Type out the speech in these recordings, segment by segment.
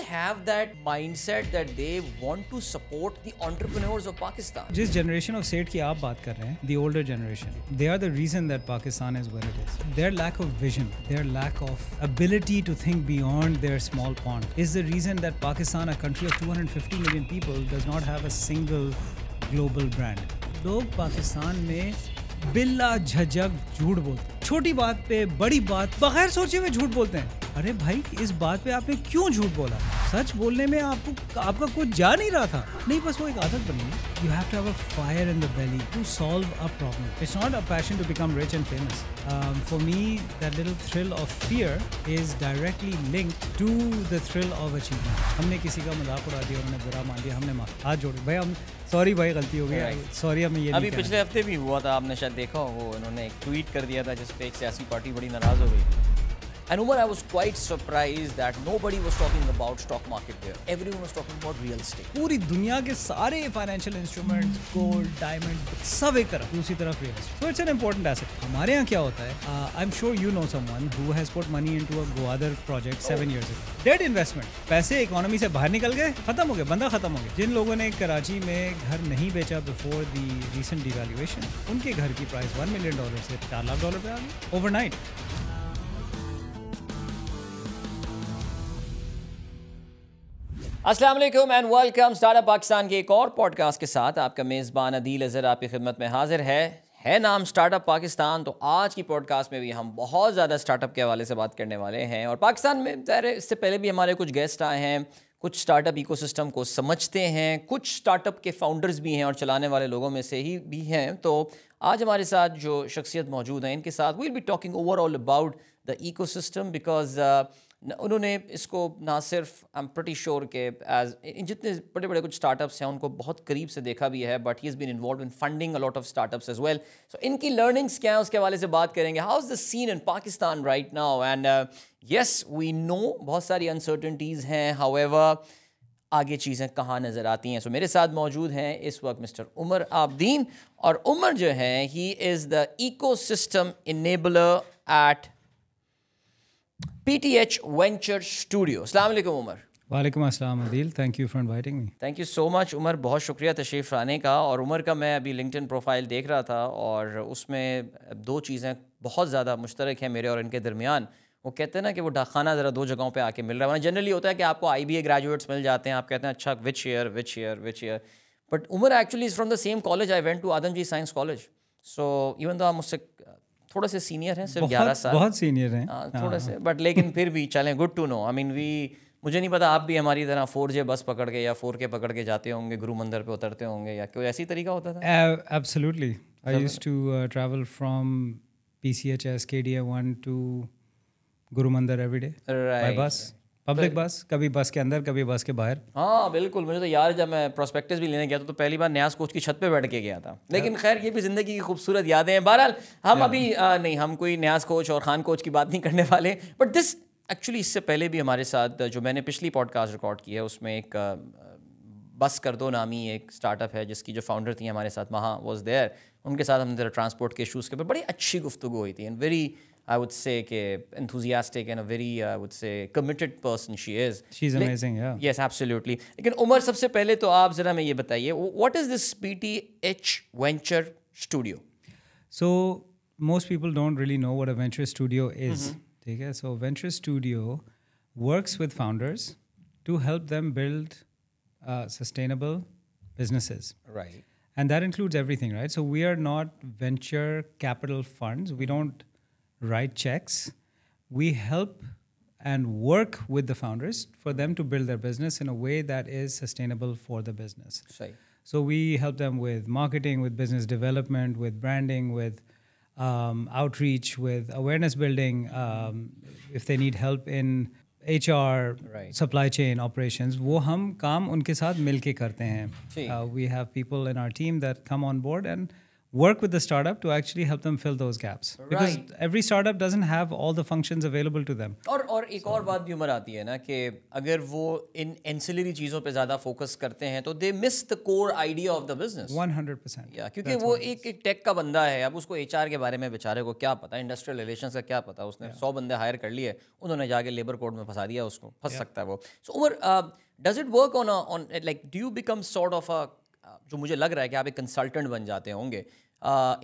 have that mindset that they want to support the entrepreneurs of Pakistan. जिस generation of Seth की आप बात कर रहे हैं, the older generation, they are the reason that Pakistan is where it is. Their lack of vision, their lack of ability to think beyond their small pond is the reason that Pakistan, a country of 250 million people, does not have a single global brand. लोग पाकिस्तान में बिल्ला झझक झूठ बोलते हैं, छोटी बात पे बड़ी बात बगैर सोचे हुए झूठ बोलते हैं। अरे भाई, इस बात पे आपने क्यों झूठ बोला? सच बोलने में आपका कुछ जा नहीं रहा था। नहीं, बस वो एक आदत बन गई। You have to have a fire in the belly to solve a problem. It's not a passion to become rich and famous. For me, that little thrill of fear is directly linked to the thrill of achievement. हमने किसी का मजाक उड़ा दिया, उन्होंने बुरा मान लिया, हमने हाथ जोड़े, भाई हम सॉरी भाई, गलती हो गई, सॉरी, हमें ये अभी पिछले हफ्ते भी हुआ था, आपने शायद देखा हो, वो इन्होंने एक ट्वीट कर दिया था जिस पे एक सियासी पार्टी बड़ी नाराज हो गई थी। And Umar, I was quite surprised that nobody was talking about stock market there. Everyone was talking about real estate. पूरी दुनिया के सारे फाइनेंशियल इंस्ट्रूमेंट्स, गोल्ड, डायमंड, सब एक तरफ, दूसरी तरफ real estate. So it's an important asset. हमारे यहाँ क्या होता है? I'm sure you know someone who has put money into a Gwadar project 7 years ago. Dead investment. पैसे इकोनॉमी से बाहर निकल गए, खत्म हो गए, बंदा खत्म हो गया. जिन लोगों ने कराची में घर नहीं बेचा before the recent devaluation, उनके घर की प्राइस $1 million से $4 लाख पे आ गई overnight. अस्सलाम वालेकुम एंड वेलकम स्टार्टअप पाकिस्तान के एक और पॉडकास्ट के साथ आपका मेज़बान अदील अज़हर आपकी खिदमत में हाजिर है नाम स्टार्टअप पाकिस्तान। तो आज की पॉडकास्ट में भी हम बहुत ज़्यादा स्टार्टअप के हवाले से बात करने वाले हैं और पाकिस्तान में ज़ाहिर है इससे पहले भी हमारे कुछ गेस्ट आए हैं, कुछ स्टार्टअप इकोसिस्टम को समझते हैं, कुछ स्टार्टअप के फाउंडर्स भी हैं और चलाने वाले लोगों में से ही भी हैं। तो आज हमारे साथ जो शख्सियत मौजूद हैं, इनके साथ we'll be talking overall about the ecosystem because उन्होंने इसको ना सिर्फ आई एम प्रीटी श्योर के एज जितने बड़े बड़े कुछ स्टार्टअप्स हैं उनको बहुत करीब से देखा भी है, but he is been involve in funding a lot of startups as well. So इनकी लर्निंग्स क्या है उसके हवाले से बात करेंगे। How is the scene in Pakistan right now? And yes we know बहुत सारी अनसर्टनिटीज़ हैं, हाउएवर आगे चीज़ें कहाँ नज़र आती हैं। सो मेरे साथ मौजूद हैं इस वक्त मिस्टर उमर आबदीन, और उमर जो है he is the ecosystem enabler at PTH Venture Studio. अस्सलाम वालेकुम उमर। वालेकुम अस्सलाम Adeel, thank you for inviting me. Thank you so much Umar, बहुत शुक्रिया तशरीफ़ लाने का। और उमर का मैं अभी लिंक्डइन प्रोफाइल देख रहा था और उसमें दो चीज़ें बहुत ज़्यादा मुश्तरक हैं मेरे और इनके दरमियान। वो कहते हैं ना कि वो डाखाना ज़रा दो जगहों पे आके मिल रहा है। जनरली होता है कि आपको IBA ग्रेजुएट्स मिल जाते हैं, आप कहते हैं अच्छा which year, but Umar actually is from the same college. I went to Adamjee science college. So even though आप मुझसे थोड़ा से सीनियर हैं, सिर्फ 11 साल, बहुत सीनियर हैं थोड़े से, बट लेकिन फिर भी चलें, good to know. I mean मुझे नहीं पता आप भी हमारी तरह 4J बस पकड़ के या 4K पकड़ के जाते होंगे, गुरु मंदिर पे उतरते होंगे, या कोई ऐसी तरीका होता था? Absolutely, I used to travel from PCHS KDA1 to Guru Mandir every day by bus, public bus, कभी बस के अंदर कभी बस के बाहर। हाँ बिल्कुल, मुझे तो यार जब मैं प्रोस्पेक्टस भी लेने गया था तो पहली बार न्यास कोच की छत पे बैठ के गया था। लेकिन खैर ये भी ज़िंदगी की खूबसूरत यादें हैं। बहरहाल हम अभी नहीं, हम कोई न्यास कोच और खान कोच की बात नहीं करने वाले, बट दिस एक्चुअली इससे पहले भी हमारे साथ जो मैंने पिछली पॉडकास्ट रिकॉर्ड की है उसमें एक बस कर दो नामी एक स्टार्टअप है जिसकी जो फाउंडर थी हमारे साथ, महा वॉज देयर। उनके साथ हमने ट्रांसपोर्ट के इशूज़ के ऊपर बड़ी अच्छी गुफ्तगू हुई थी and very I would say कि enthusiastic and a very I would say committed person she is. She's amazing, yeah. Yes, absolutely. लेकिन उमर सबसे पहले तो आप ज़रा मैं ये बताइए, what is this PTH Venture Studio? So most people don't really know what a venture studio is. ठीक है, so venture studio works with founders to help them build sustainable businesses. Right. And that includes everything, right? So we are not venture capital funds. We don't write checks. We help and work with the founders for them to build their business in a way that is sustainable for the business. Right. So we help them with marketing, with business development, with branding, with outreach, with awareness building. If they need help in HR, right, supply chain operations, वो हम काम उनके साथ मिल के करते हैं. We have people in our team that come on board and work with the startup to actually help them fill those gaps. Because every startup doesn't have all the functions available to them. और एक और बात भी उमर आती है ना कि अगर वो इन एंसिलरी चीज़ों पे ज़्यादा फोकस करते हैं तो they miss the core idea of the business 100%. या क्योंकि वो एक टेक का बंदा है, अब उसको एचआर के बारे में बेचारे को क्या पता, इंडस्ट्रियल रिलेशंस का क्या पता, उसने 100 बंदे हायर कर लिए, उन्होंने जाके लेबर कोड में फंसा दिया उसको, फंस सकता है वो. So Umar, does it work on like do you become sort of a, जो मुझे लग रहा है कि आप एक कंसल्टेंट बन जाते होंगे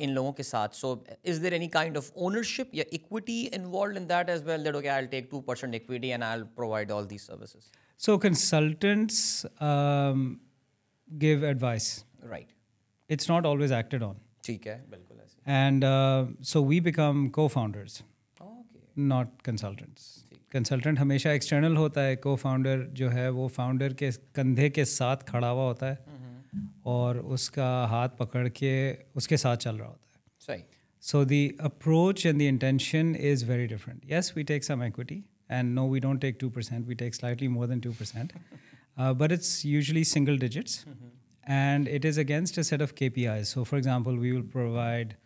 इन लोगों के साथ. So is there any kind of ownership या equity involved in that as well, that okay I will take 2% equity and I will provide all these services? So consultants give advice. Right, It's not always acted on. ठीक है, बिल्कुल ऐसे. And so we become co-founders, okay, not consultants. Consultant हमेशा external होता है, co-founder जो है वो founder के कंधे के साथ खड़ा हुआ होता है और उसका हाथ पकड़ के उसके साथ चल रहा होता है. सही. So the approach and the intention is very different. Yes, we take some equity, and no, we don't take 2%. We take slightly more than 2%, but it's usually single digits, and it is against a set of KPIs. So, for example, we will provide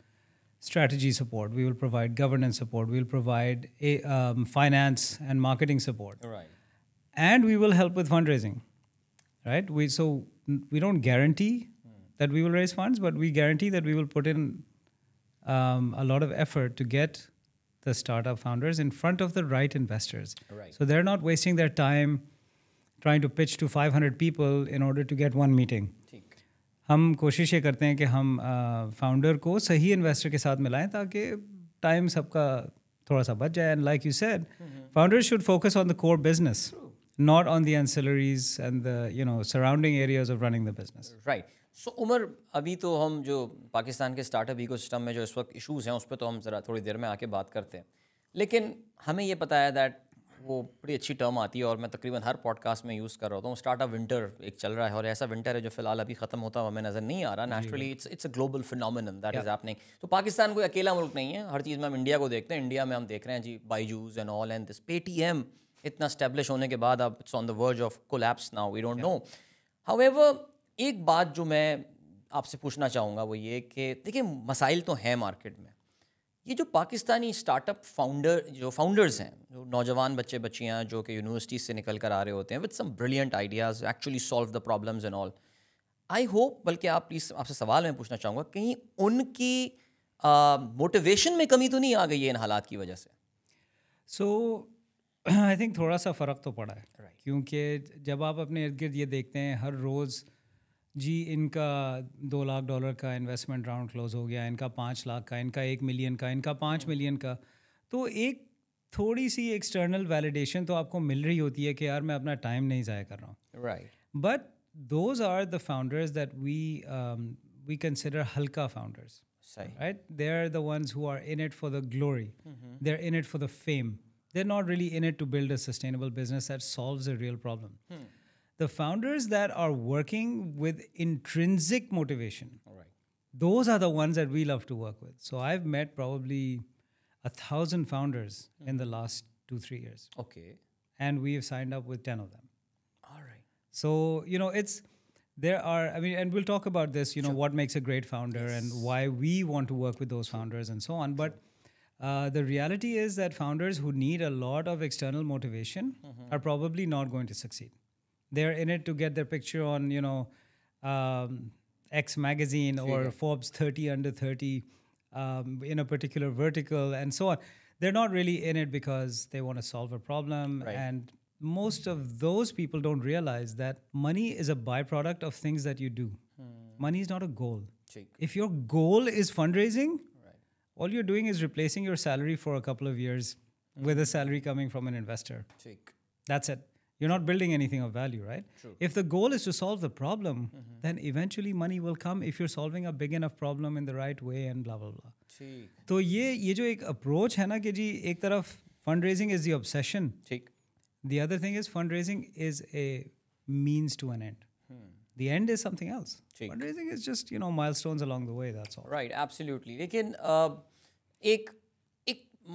strategy support, we will provide governance support, we will provide finance and marketing support, Right. and we will help with fundraising. Right? We don't guarantee that we will raise funds, but we guarantee that we will put in a lot of effort to get the startup founders in front of the right investors. Right. So they're not wasting their time trying to pitch to 500 people in order to get one meeting. ठीक. हम कोशिश ये करते हैं कि हम founder को सही इन्वेस्टर के साथ मिलाएं ताकि टाइम सबका थोड़ा सा बच जाए. And like you said, founders should focus on the core business, not on the ancillaries and the surrounding areas of running the business. Right. So Umar, अभी तो हम जो पाकिस्तान के स्टार्टअप इकोसिस्टम में जो इस वक्त इश्यूज़ हैं उस पर तो हम ज़रा थोड़ी देर में आके बात करते हैं, लेकिन हमें ये पता है दैट वो बड़ी अच्छी टर्म आती है और मैं तकरीबन हर पॉडकास्ट में यूज़ कर रहा हूँ. स्टार्टअप विंटर एक चल रहा है और ऐसा विंटर है जो फिलहाल अभी ख़त्म होता हुआ हमें नज़र नहीं आ रहा. Naturally it's a global phenomenon that is happening. तो पाकिस्तान कोई अकेला मुल्क नहीं है, हर चीज़ में हम इंडिया को देखते हैं. इंडिया में हम देख रहे हैं जी Byju's and all and this Paytm इतना स्टैब्लिश होने के बाद अब it's on the verge of collapse now, we don't know. However, एक बात जो मैं आपसे पूछना चाहूँगा वो ये कि देखिए मसाइल तो हैं मार्केट में. ये जो पाकिस्तानी स्टार्टअप फाउंडर्स हैं, जो नौजवान बच्चे बच्चियाँ जो कि यूनिवर्सिटीज़ से निकल कर आ रहे होते हैं with some brilliant ideas, actually solve the problems and all, I hope, बल्कि आप प्लीज़, आपसे सवाल मैं पूछना चाहूँगा, कहीं उनकी मोटिवेशन में कमी तो नहीं आ गई है इन हालात की वजह से? So आई थिंक थोड़ा सा फ़र्क तो पड़ा है. Right. क्योंकि जब आप अपने इर्द गिर्द ये देखते हैं हर रोज़ जी इनका $2 लाख का इन्वेस्टमेंट राउंड क्लोज हो गया, इनका 5 लाख का, इनका 1 मिलियन का, इनका 5 मिलियन का, तो एक थोड़ी सी एक्सटर्नल वैलिडेशन तो आपको मिल रही होती है कि यार मैं अपना टाइम नहीं ज़ाया कर रहा हूँ. Right. But those are the founders that we consider हल्का फाउंडर्स. सही. Right? They're the ones who are in it for the glory. They're in it for the fame. They're not really in it to build a sustainable business that solves a real problem. The founders that are working with intrinsic motivation, Right. those are the ones that we love to work with. So I've met probably 1,000 founders in the last 2-3 years. Okay. And we have signed up with 10 of them. All right. So, and we'll talk about this, what makes a great founder and why we want to work with those founders and so on. But the reality is that founders who need a lot of external motivation are probably not going to succeed. They're in it to get their picture on, X magazine or Forbes 30 under 30 in a particular vertical and so on. They're not really in it because they want to solve a problem. Right. And most of those people don't realize that money is a byproduct of things that you do. Money is not a goal. If your goal is fundraising, all you're doing is replacing your salary for a couple of years with a salary coming from an investor. That's it. You're not building anything of value, right? True. If the goal is to solve the problem, then eventually money will come if you're solving a big enough problem in the right way and blah, blah, blah. तो ये जो एक approach है ना कि जी एक तरफ fundraising is the obsession. The other thing is fundraising is a means to an end. The end is something else. Fundraising is just, milestones along the way, that's all. Right, absolutely. लेकिन एक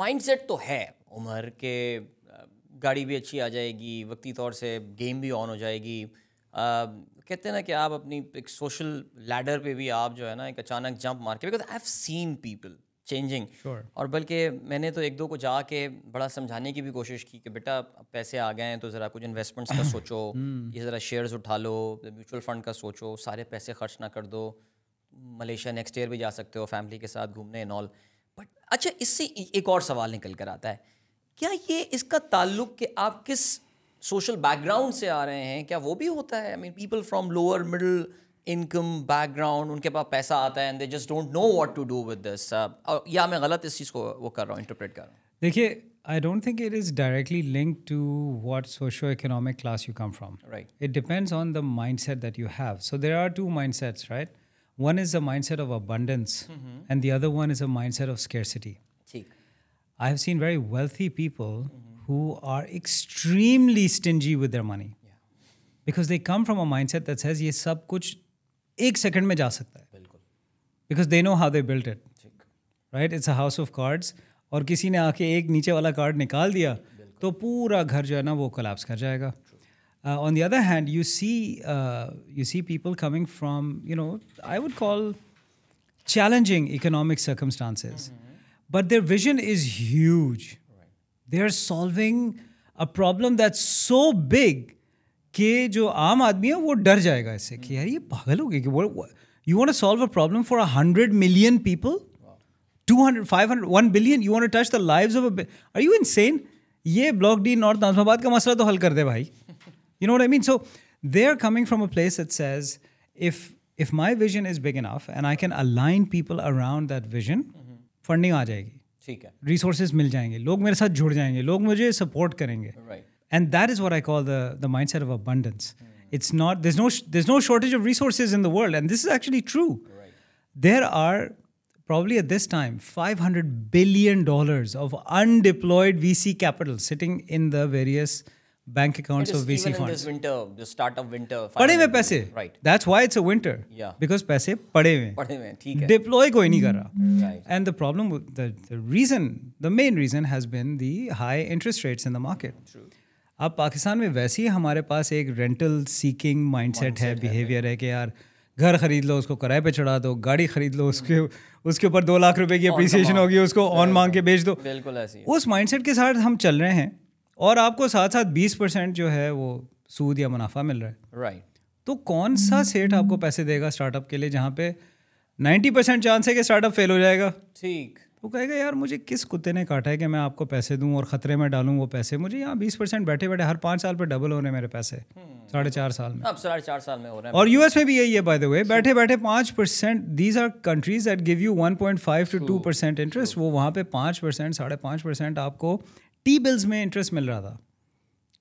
mindset तो है उमर के गाड़ी भी अच्छी आ जाएगी, वक्ती तौर से गेम भी ऑन हो जाएगी, कहते हैं ना कि आप अपनी एक सोशल लैडर पे भी आप जो है ना एक अचानक जंप मार के, because I have seen people changing. और बल्कि मैंने तो एक दो को जाके बड़ा समझाने की भी कोशिश की कि बेटा पैसे आ गए हैं तो ज़रा कुछ इन्वेस्टमेंट्स का सोचो, ये ज़रा शेयर्स उठा लो, म्यूचुअल फंड का सोचो, सारे पैसे खर्च ना कर दो, मलेशिया नेक्स्ट ईयर भी जा सकते हो फैमिली के साथ घूमने एंड ऑल। बट अच्छा, इससे एक और सवाल निकल कर आता है, क्या ये इसका ताल्लुक कि आप किस सोशल बैकग्राउंड से आ रहे हैं, क्या वो भी होता है? I mean people from lower middle income background, उनके पास पैसा आता है and they just don't know what to do with this, या मैं गलत इस चीज़ को वो कर रहा हूँ, इंटरप्रेट कर रहा हूँ? देखिए, I don't think it is directly linked to what socio-economic class you come from. Right. It depends on the mindset that you have. So there are two mindsets, right? One is a mindset of abundance, and the other one is a mindset of scarcity. ठीक. I have seen very wealthy people who are extremely stingy with their money. Because they come from a mindset that says ये सब कुछ एक second में जा सकता है. बिल्कुल. Because they know how they built it. ठीक. Right? It's a house of cards. और किसी ने आके एक नीचे वाला कार्ड निकाल दिया तो पूरा घर जो है ना वो कोलैप्स कर जाएगा. On the other hand, you see people coming from, I would call challenging economic circumstances, but their vision is huge. Right. They are solving a problem that's so big कि जो आम आदमी है वो डर जाएगा इससे कि यार ये पागल हो गए कि you want to solve a problem for 100 million people? 200, 500, 1 billion, you want to touch the lives of are you insane? ये ब्लॉक डी नॉर्थ नाज़माबाद का मसला तो हल कर दे भाई. You know what I mean? So they're coming from a place that says, if my vision is big enough and I can align people around that vision, funding आ जाएगी. ठीक है. Resources मिल जाएंगे, लोग मेरे साथ जुड़ जाएंगे, लोग मुझे support करेंगे. Right. And that is what I call the mindset of abundance. It's not, there's no shortage of resources in the world, and this is actually true. Right. There are probably at this time $500 billion of undeployed VC capital sitting in the various bank accounts of VC even funds. In this winter, the start of winter. पड़े हुए पैसे. Right. That's why it's a winter. Yeah. Because पैसे पड़े हुए. पड़े हुए, ठीक है. Deploy कोई नहीं कर रहा. Right. And the problem, the main reason has been the high interest rates in the market. True. अब पाकिस्तान में वैसे ही हमारे पास एक रेंटल सीकिंग माइंडसेट है, बिहेवियर है कि यार घर खरीद लो, उसको किराए पे चढ़ा दो, गाड़ी खरीद लो, उसके ऊपर 2 लाख रुपए की अप्रिसिएशन होगी, उसको ऑन मांग के बेच दो. बिल्कुल ऐसी है. उस माइंडसेट के साथ हम चल रहे हैं और आपको साथ साथ 20% जो है वो सूद या मुनाफा मिल रहा है. राइट. तो कौन सा सेठ आपको पैसे देगा स्टार्टअप के लिए जहाँ पे 90% चांस है कि स्टार्टअप फेल हो जाएगा? ठीक. वो कहेगा यार मुझे किस कुत्ते ने काटा है कि मैं आपको पैसे दूं और ख़तरे में डालूं वो पैसे. मुझे यहाँ 20% बैठे बैठे हर 5 साल पे डबल हो रहे हैं मेरे पैसे. 4.5 साल में. अब 4.5 साल में हो रहे हैं. और यूएस में भी यही है बाय द वे, बैठे बैठे 5%. These are countries that give you 1.5 to 2% interest. वो वहाँ पे 5%, 5.5% आपको टी बिल्स में इंटरेस्ट मिल रहा था.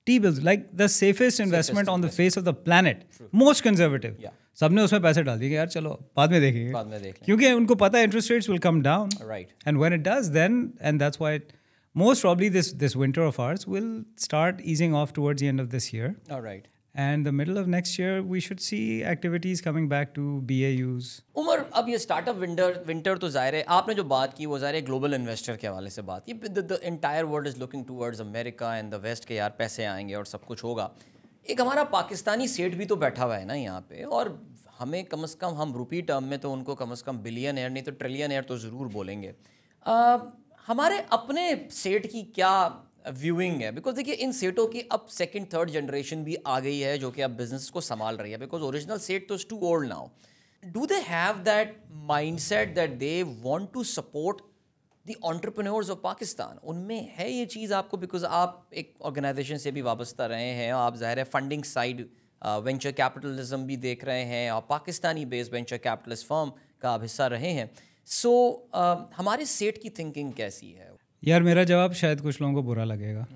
T bills, like the safest investment on the face of the planet, most conservative. सबने उसमें पैसे डाल दिए कि यार चलो बाद में देखेंगे, क्योंकि उनको पता है interest rates will come down. Right. And when it does then, and that's why most probably this winter of ours will start easing off towards the end of this year. All right. And the middle of next year we should see activities coming back to BAUs. Umar, अब ये startup winter तो ज़ाहिर है आपने जो बात की वो ज़ाहिर है ग्लोबल इन्वेस्टर के हवाले से बात की. The entire world is looking towards America and the west के यार पैसे आएंगे और सब कुछ होगा. एक हमारा पाकिस्तानी सेठ भी तो बैठा हुआ है ना यहाँ पे, और हमें कम से कम, हम रुपी टर्म में तो उनको कम से कम बिलियन एयर नहीं तो ट्रिलियन एयर तो ज़रूर बोलेंगे. हमारे अपने सेठ की क्या व्यूइंग है? बिकॉज देखिए इन सेठों की अब सेकंड थर्ड जनरेशन भी आ गई है जो कि अब बिजनेस को संभाल रही है, बिकॉज ओरिजिनल सेठ तो is too old now. Do they have that mindset that they want to support the entrepreneurs of Pakistan? उनमें है ये चीज़ आपको? बिकॉज आप एक ऑर्गेनाइजेशन से भी वाबस्ता रहे हैं, आप ज़ाहिर है फंडिंग साइड वेंचर कैपिटलिज्म भी देख रहे हैं और Pakistani based venture capitalist firm का आप हिस्सा रहे हैं. सो हमारे सेठ की थिंकिंग कैसी है? यार मेरा जवाब शायद कुछ लोगों को बुरा लगेगा,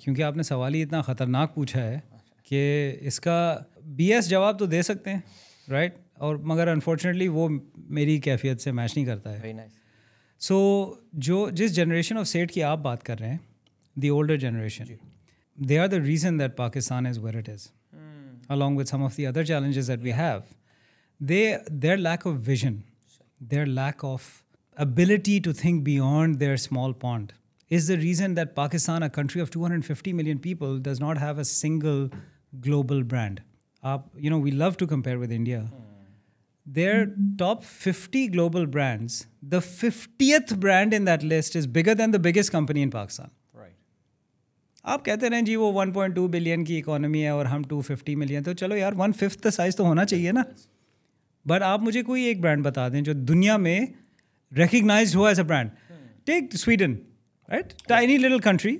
क्योंकि आपने सवाल ही इतना ख़तरनाक पूछा है कि इसका BS जवाब तो दे सकते हैं, राइट? और मगर अनफॉर्चुनेटली वो मेरी कैफियत से मैच नहीं करता है. Very nice. सो जिस जनरेशन ऑफ सेठ की आप बात कर रहे हैं, the older generation, they are the reason that Pakistan is where it is, along with some of the other challenges that we have. Their lack of vision, their lack of ability to think beyond their small pond is the reason that Pakistan, a country of 250 million people, does not have a single global brand. We love to compare with India. Their top 50 global brands, the 50th brand in that list is bigger than the biggest company in Pakistan. Right. आप कहते हैं जी वो 1.2 billion की economy है और हम 250 million, तो चलो यार 1/5 साइज तो होना चाहिए ना. बट आप मुझे कोई एक ब्रांड बता दें जो दुनिया में रिकग्नाइज्ड हुआ as a brand. Take Sweden, right, tiny little country.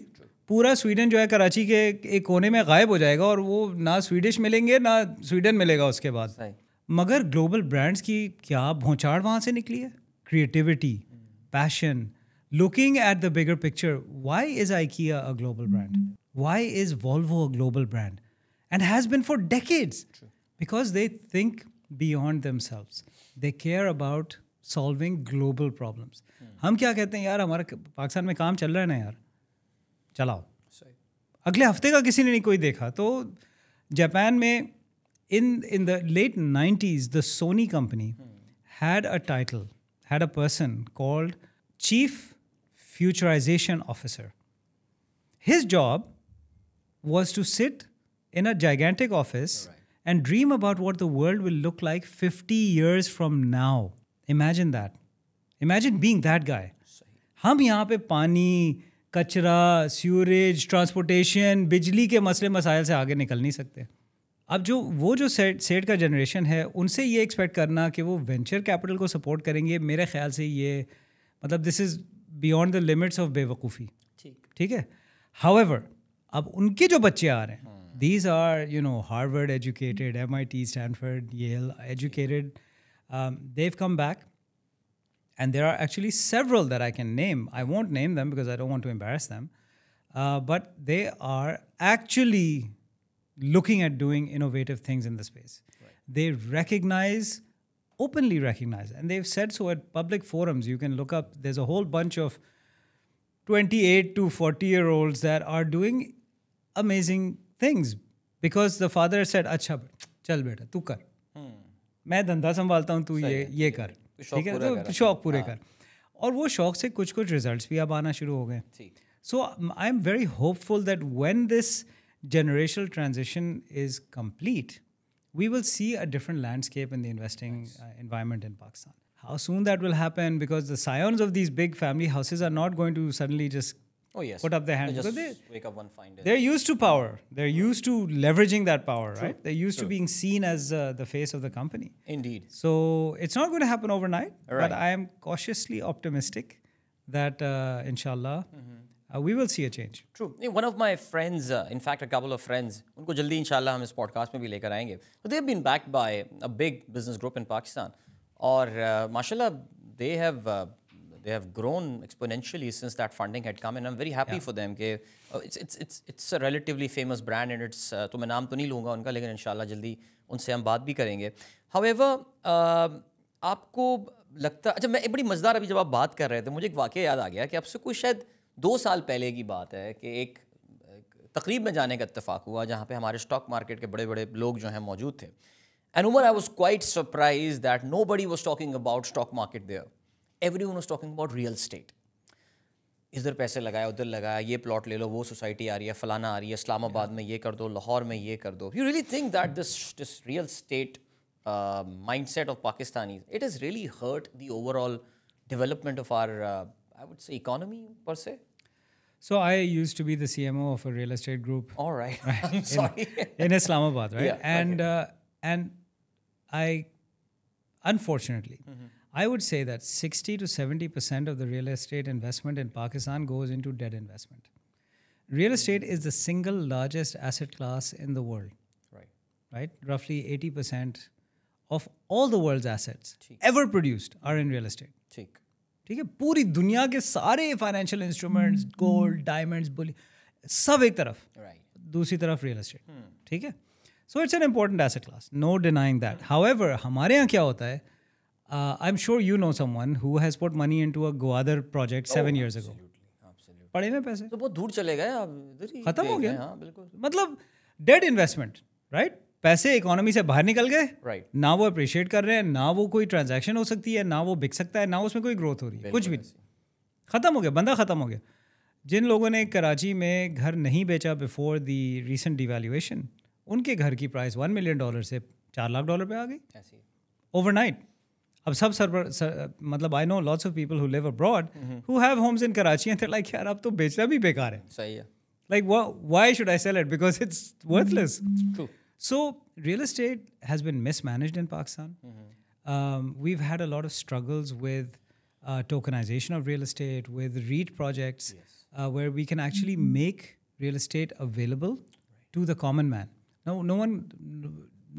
पूरा स्वीडन जो है कराची के एक कोने में गायब हो जाएगा और वो ना स्वीडिश मिलेंगे ना स्वीडन मिलेगा उसके बाद. मगर ग्लोबल ब्रांड्स की क्या भौचाड़ वहाँ से निकली है. Creativity, passion, looking at the bigger picture. Why is IKEA a global brand? Why is Volvo a global brand? And has been for decades. True. Because they think beyond themselves. They care about solving global problems. हम क्या कहते हैं यार, हमारा पाकिस्तान में काम चल रहा है ना यार, चलाओ. अगले हफ्ते का किसी ने नहीं कोई देखा. तो जापान में in the late 90s, the Sony company had a title, had a person called Chief Futurization Officer. His job was to sit in a gigantic office and dream about what the world will look like 50 years from now. Imagine that. Imagine being that guy. हम यहाँ पे पानी, कचरा, sewerage, transportation, बिजली के मसले मसाइल से आगे निकल नहीं सकते. अब वो जो सेट का जनरेशन है, उनसे ये एक्सपेक्ट करना कि वो वेंचर कैपिटल को सपोर्ट करेंगे, मेरे ख्याल से ये मतलब this is beyond the limits of बेवकूफ़ी. ठीक है. हाउएवर, अब उनके जो बच्चे आ रहे हैं, these are Harvard educated, MIT, Stanford, Yale educated. They've come back, and there are actually several that I can name. I won't name them because I don't want to embarrass them. But they are actually looking at doing innovative things in the space. Right. They openly recognize, and they've said so at public forums. You can look up, there's a whole bunch of 28 to 40-year-olds that are doing amazing things because the father said, अच्छा चल बेटा तू कर, मैं धंधा संभालता हूँ, तू ये कर, ठीक है, तो शौक पूरे कर. और वो शौक से कुछ रिजल्ट्स भी अब आना शुरू हो गए. So I'm very hopeful that when this generational transition is complete, we will see a different landscape in the investing environment in Pakistan. How soon that will happen, because the scions of these big family houses are not going to suddenly just put up their hands. They wake up one fine day. They're used to power. They're used to leveraging that power, right? They're used to being seen as the face of the company. Indeed. So it's not going to happen overnight, but I am cautiously optimistic that inshallah, we will see a change. True. One of my friends, in fact, a couple of friends, उनको जल्दी इंशाल्लाह हम इस podcast में भी लेकर आएंगे. So they've been backed by a big business group in Pakistan, और माशाल्लाह they have grown exponentially since that funding had come, and I'm very happy for them. कि it's a relatively famous brand, and it's तो मैं नाम तो नहीं लूँगा उनका, लेकिन इंशाल्लाह जल्दी उनसे हम बात भी करेंगे. However, आपको लगता, अच्छा मैं एक बड़ी मज़ेदार, अभी जब आप बात कर रहे थे मुझे एक वाक़या याद आ गया कि आपसे कुछ शायद 2 साल पहले की बात है कि एक तकरीब में जाने का इत्तेफाक हुआ जहाँ पे हमारे स्टॉक मार्केट के बड़े बड़े लोग जो हैं मौजूद थे. And Umar, I was quite surprised that nobody was talking about stock market there. Everyone was talking about real estate. इधर पैसे लगाया, उधर लगाया, ये प्लॉट ले लो, वो सोसाइटी आ रही है, फलाना आ रही है, इस्लामाबाद में ये कर दो, लाहौर में ये कर दो. You really think that this real estate mindset of Pakistanis, it has really hurt the overall development of our I would say economy per se? So I used to be the CMO of a real estate group. All right. I'm sorry. In Islamabad, right? Yeah, and and I, unfortunately, I would say that 60 to 70% of the real estate investment in Pakistan goes into debt investment. Real estate is the single largest asset class in the world. Right? Roughly 80% of all the world's assets ever produced are in real estate. ठीक है. पूरी दुनिया के सारे financial instruments, gold, diamonds, bullion, सब एक तरफ, दूसरी तरफ रियल एस्टेट. ठीक है. So it's an important asset class, no denying that. However, हमारे यहाँ क्या होता है, I am sure you know someone who has put money into a Gwadar project 7 years ago. पड़े में पैसे तो बहुत दूर चले गए, अब खत्म हो गया. हाँ, बिल्कुल. मतलब डेड इन्वेस्टमेंट, राइट? पैसे इकोनॉमी से बाहर निकल गए, ना वो अप्रिशिएट कर रहे हैं, ना वो कोई ट्रांजैक्शन हो सकती है, ना वो बिक सकता है, ना उसमें कोई ग्रोथ हो रही है, कुछ भी नहीं. ख़त्म हो गया, बंदा ख़त्म हो गया. जिन लोगों ने कराची में घर नहीं बेचा बिफोर द रीसेंट डिवैल्यूएशन, उनके घर की प्राइस $1 million से $4 लाख पे आ गई ऐसी ओवरनाइट. अब मतलब I know lots of people who live abroad who have homes in Karachi and they like यार अब तो बेचना भी बेकार है. सही है. Like, why should I sell it? Because it's worthless. True. So, real estate has been mismanaged in Pakistan. We've had a lot of struggles with tokenization of real estate, with REIT projects, where we can actually make real estate available to the common man. Now,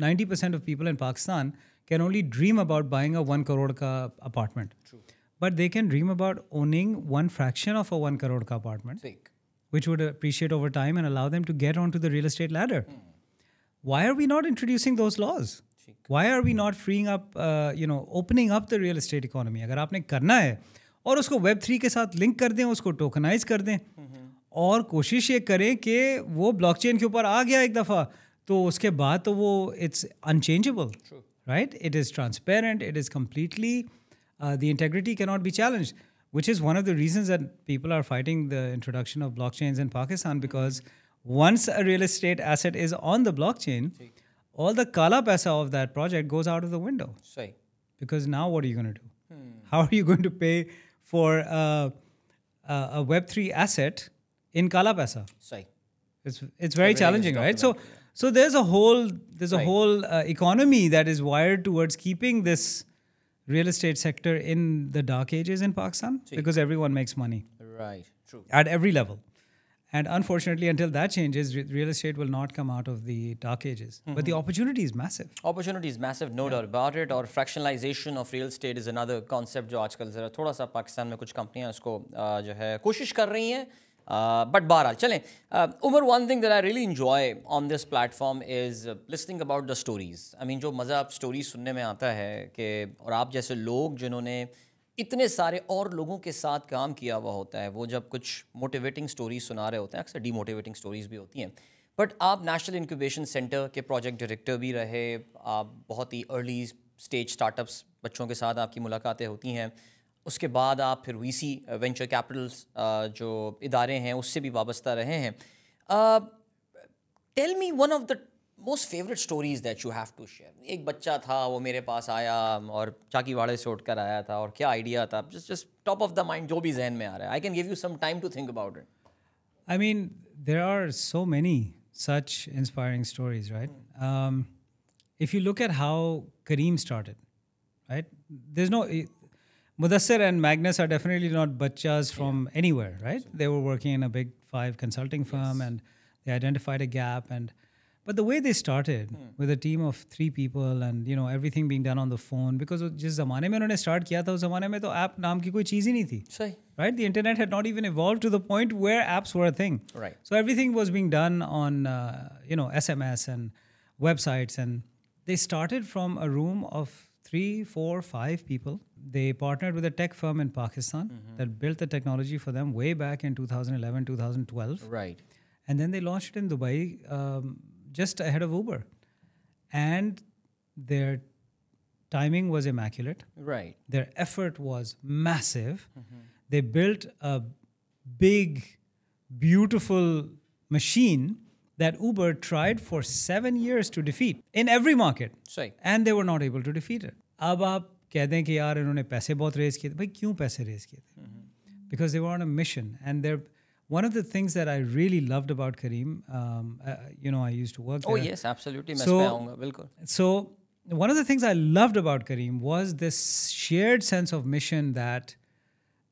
90% of people in Pakistan can only dream about buying a 1 crore ka apartment. True. But they can dream about owning one fraction of a 1 crore ka apartment. Think. Which would appreciate over time and allow them to get onto the real estate ladder. Why are we not introducing those laws? Why are we not freeing up, opening up the real estate economy? अगर आपने करना है और उसको Web3 के साथ link कर दें, उसको टोकनाइज कर दें और कोशिश ये करें कि वो ब्लॉकचेन के ऊपर आ गया एक दफ़ा तो उसके बाद तो वो it's unchangeable, right? It is transparent. It is completely, the integrity cannot be challenged. Which is one of the reasons that people are fighting the introduction of blockchains in Pakistan, because once a real estate asset is on the blockchain, all the kala paisa of that project goes out of the window. Right. Because now what are you going to do? How are you going to pay for a Web3 asset in kala paisa? Right. It's very challenging, right? So there's a whole economy that is wired towards keeping this real estate sector in the dark ages in Pakistan, because everyone makes money. Right, true. At every level. And unfortunately, until that changes, real estate will not come out of the dark ages. But the opportunity is massive. Opportunity is massive, no doubt about it. और fractionalization of real estate is another concept जो आजकल ज़रा थोड़ा सा पाकिस्तान में कुछ कंपनियां उसको जो है कोशिश कर रही हैं. But बहरहाल चलें. Umar, one thing that I really enjoy on this platform is listening about the stories. I mean, जो मज़ा आप स्टोरी सुनने में आता है कि और आप जैसे लोग जिन्होंने इतने सारे और लोगों के साथ काम किया हुआ होता है, वो जब कुछ मोटिवेटिंग स्टोरीज सुना रहे होते हैं, अक्सर डीमोटिवेटिंग स्टोरीज भी होती हैं. बट आप नेशनल इंक्यूबेशन सेंटर के प्रोजेक्ट डायरेक्टर भी रहे, आप बहुत ही अर्ली स्टेज स्टार्टअप्स बच्चों के साथ आपकी मुलाकातें होती हैं. उसके बाद आप फिर वीसी वेंचर कैपिटल्स जो इदारे हैं उससे भी वाबस्ता रहे हैं. Tell me one of the most favourite stories that you have to share. एक बच्चा था, वो मेरे पास आया और चाकीवाड़े से उठ कर आया था और क्या आइडिया था, just top of the mind जो भी जहन में आ रहा है. I can give you some time to think about it. I mean, there are so many such inspiring stories, right? If you look at how Careem started, right? There's no... Mudassir and Magnus are definitely not bachas from anywhere, right? They were working in a big 5 consulting firm and they identified a gap. But the way they started with a team of 3 people and, everything being done on the phone, because जिस ज़माने में उन्होंने start किया था उस ज़माने में तो app नाम की कोई चीज़ ही नहीं थी. सही. Right? The internet had not even evolved to the point where apps were a thing. Right. So everything was being done on, SMS and websites. And they started from a room of 3, 4, 5 people. They partnered with a tech firm in Pakistan that built the technology for them way back in 2011, 2012. Right. And then they launched it in Dubai just ahead of Uber. And their timing was immaculate. Right. Their effort was massive. They built a big, beautiful machine that Uber tried for 7 years to defeat in every market. सही. And they were not able to defeat it. अब आप कहते हैं कि यार इन्होंने पैसे बहुत रेज किए थे. भाई क्यों पैसे रेज किए थे? Because they were on a mission. And one of the things that I really loved about Careem, I used to work there. Oh yes, absolutely. मैं इस पे आऊँगा, बिल्कुल. So one of the things I loved about Careem was this shared sense of mission that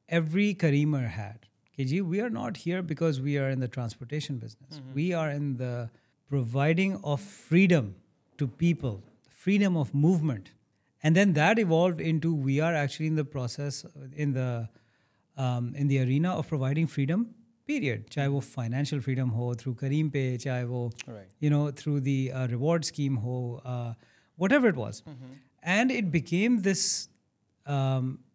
every Careemer had. KG, we are not here because we are in the transportation business. We are in the providing of freedom to people, freedom of movement. And then that evolved into we are actually in the process, in the arena of providing freedom, period. चाहे वो financial freedom हो through Careem Pay, चाहे वो through the reward scheme हो, whatever it was. And it became this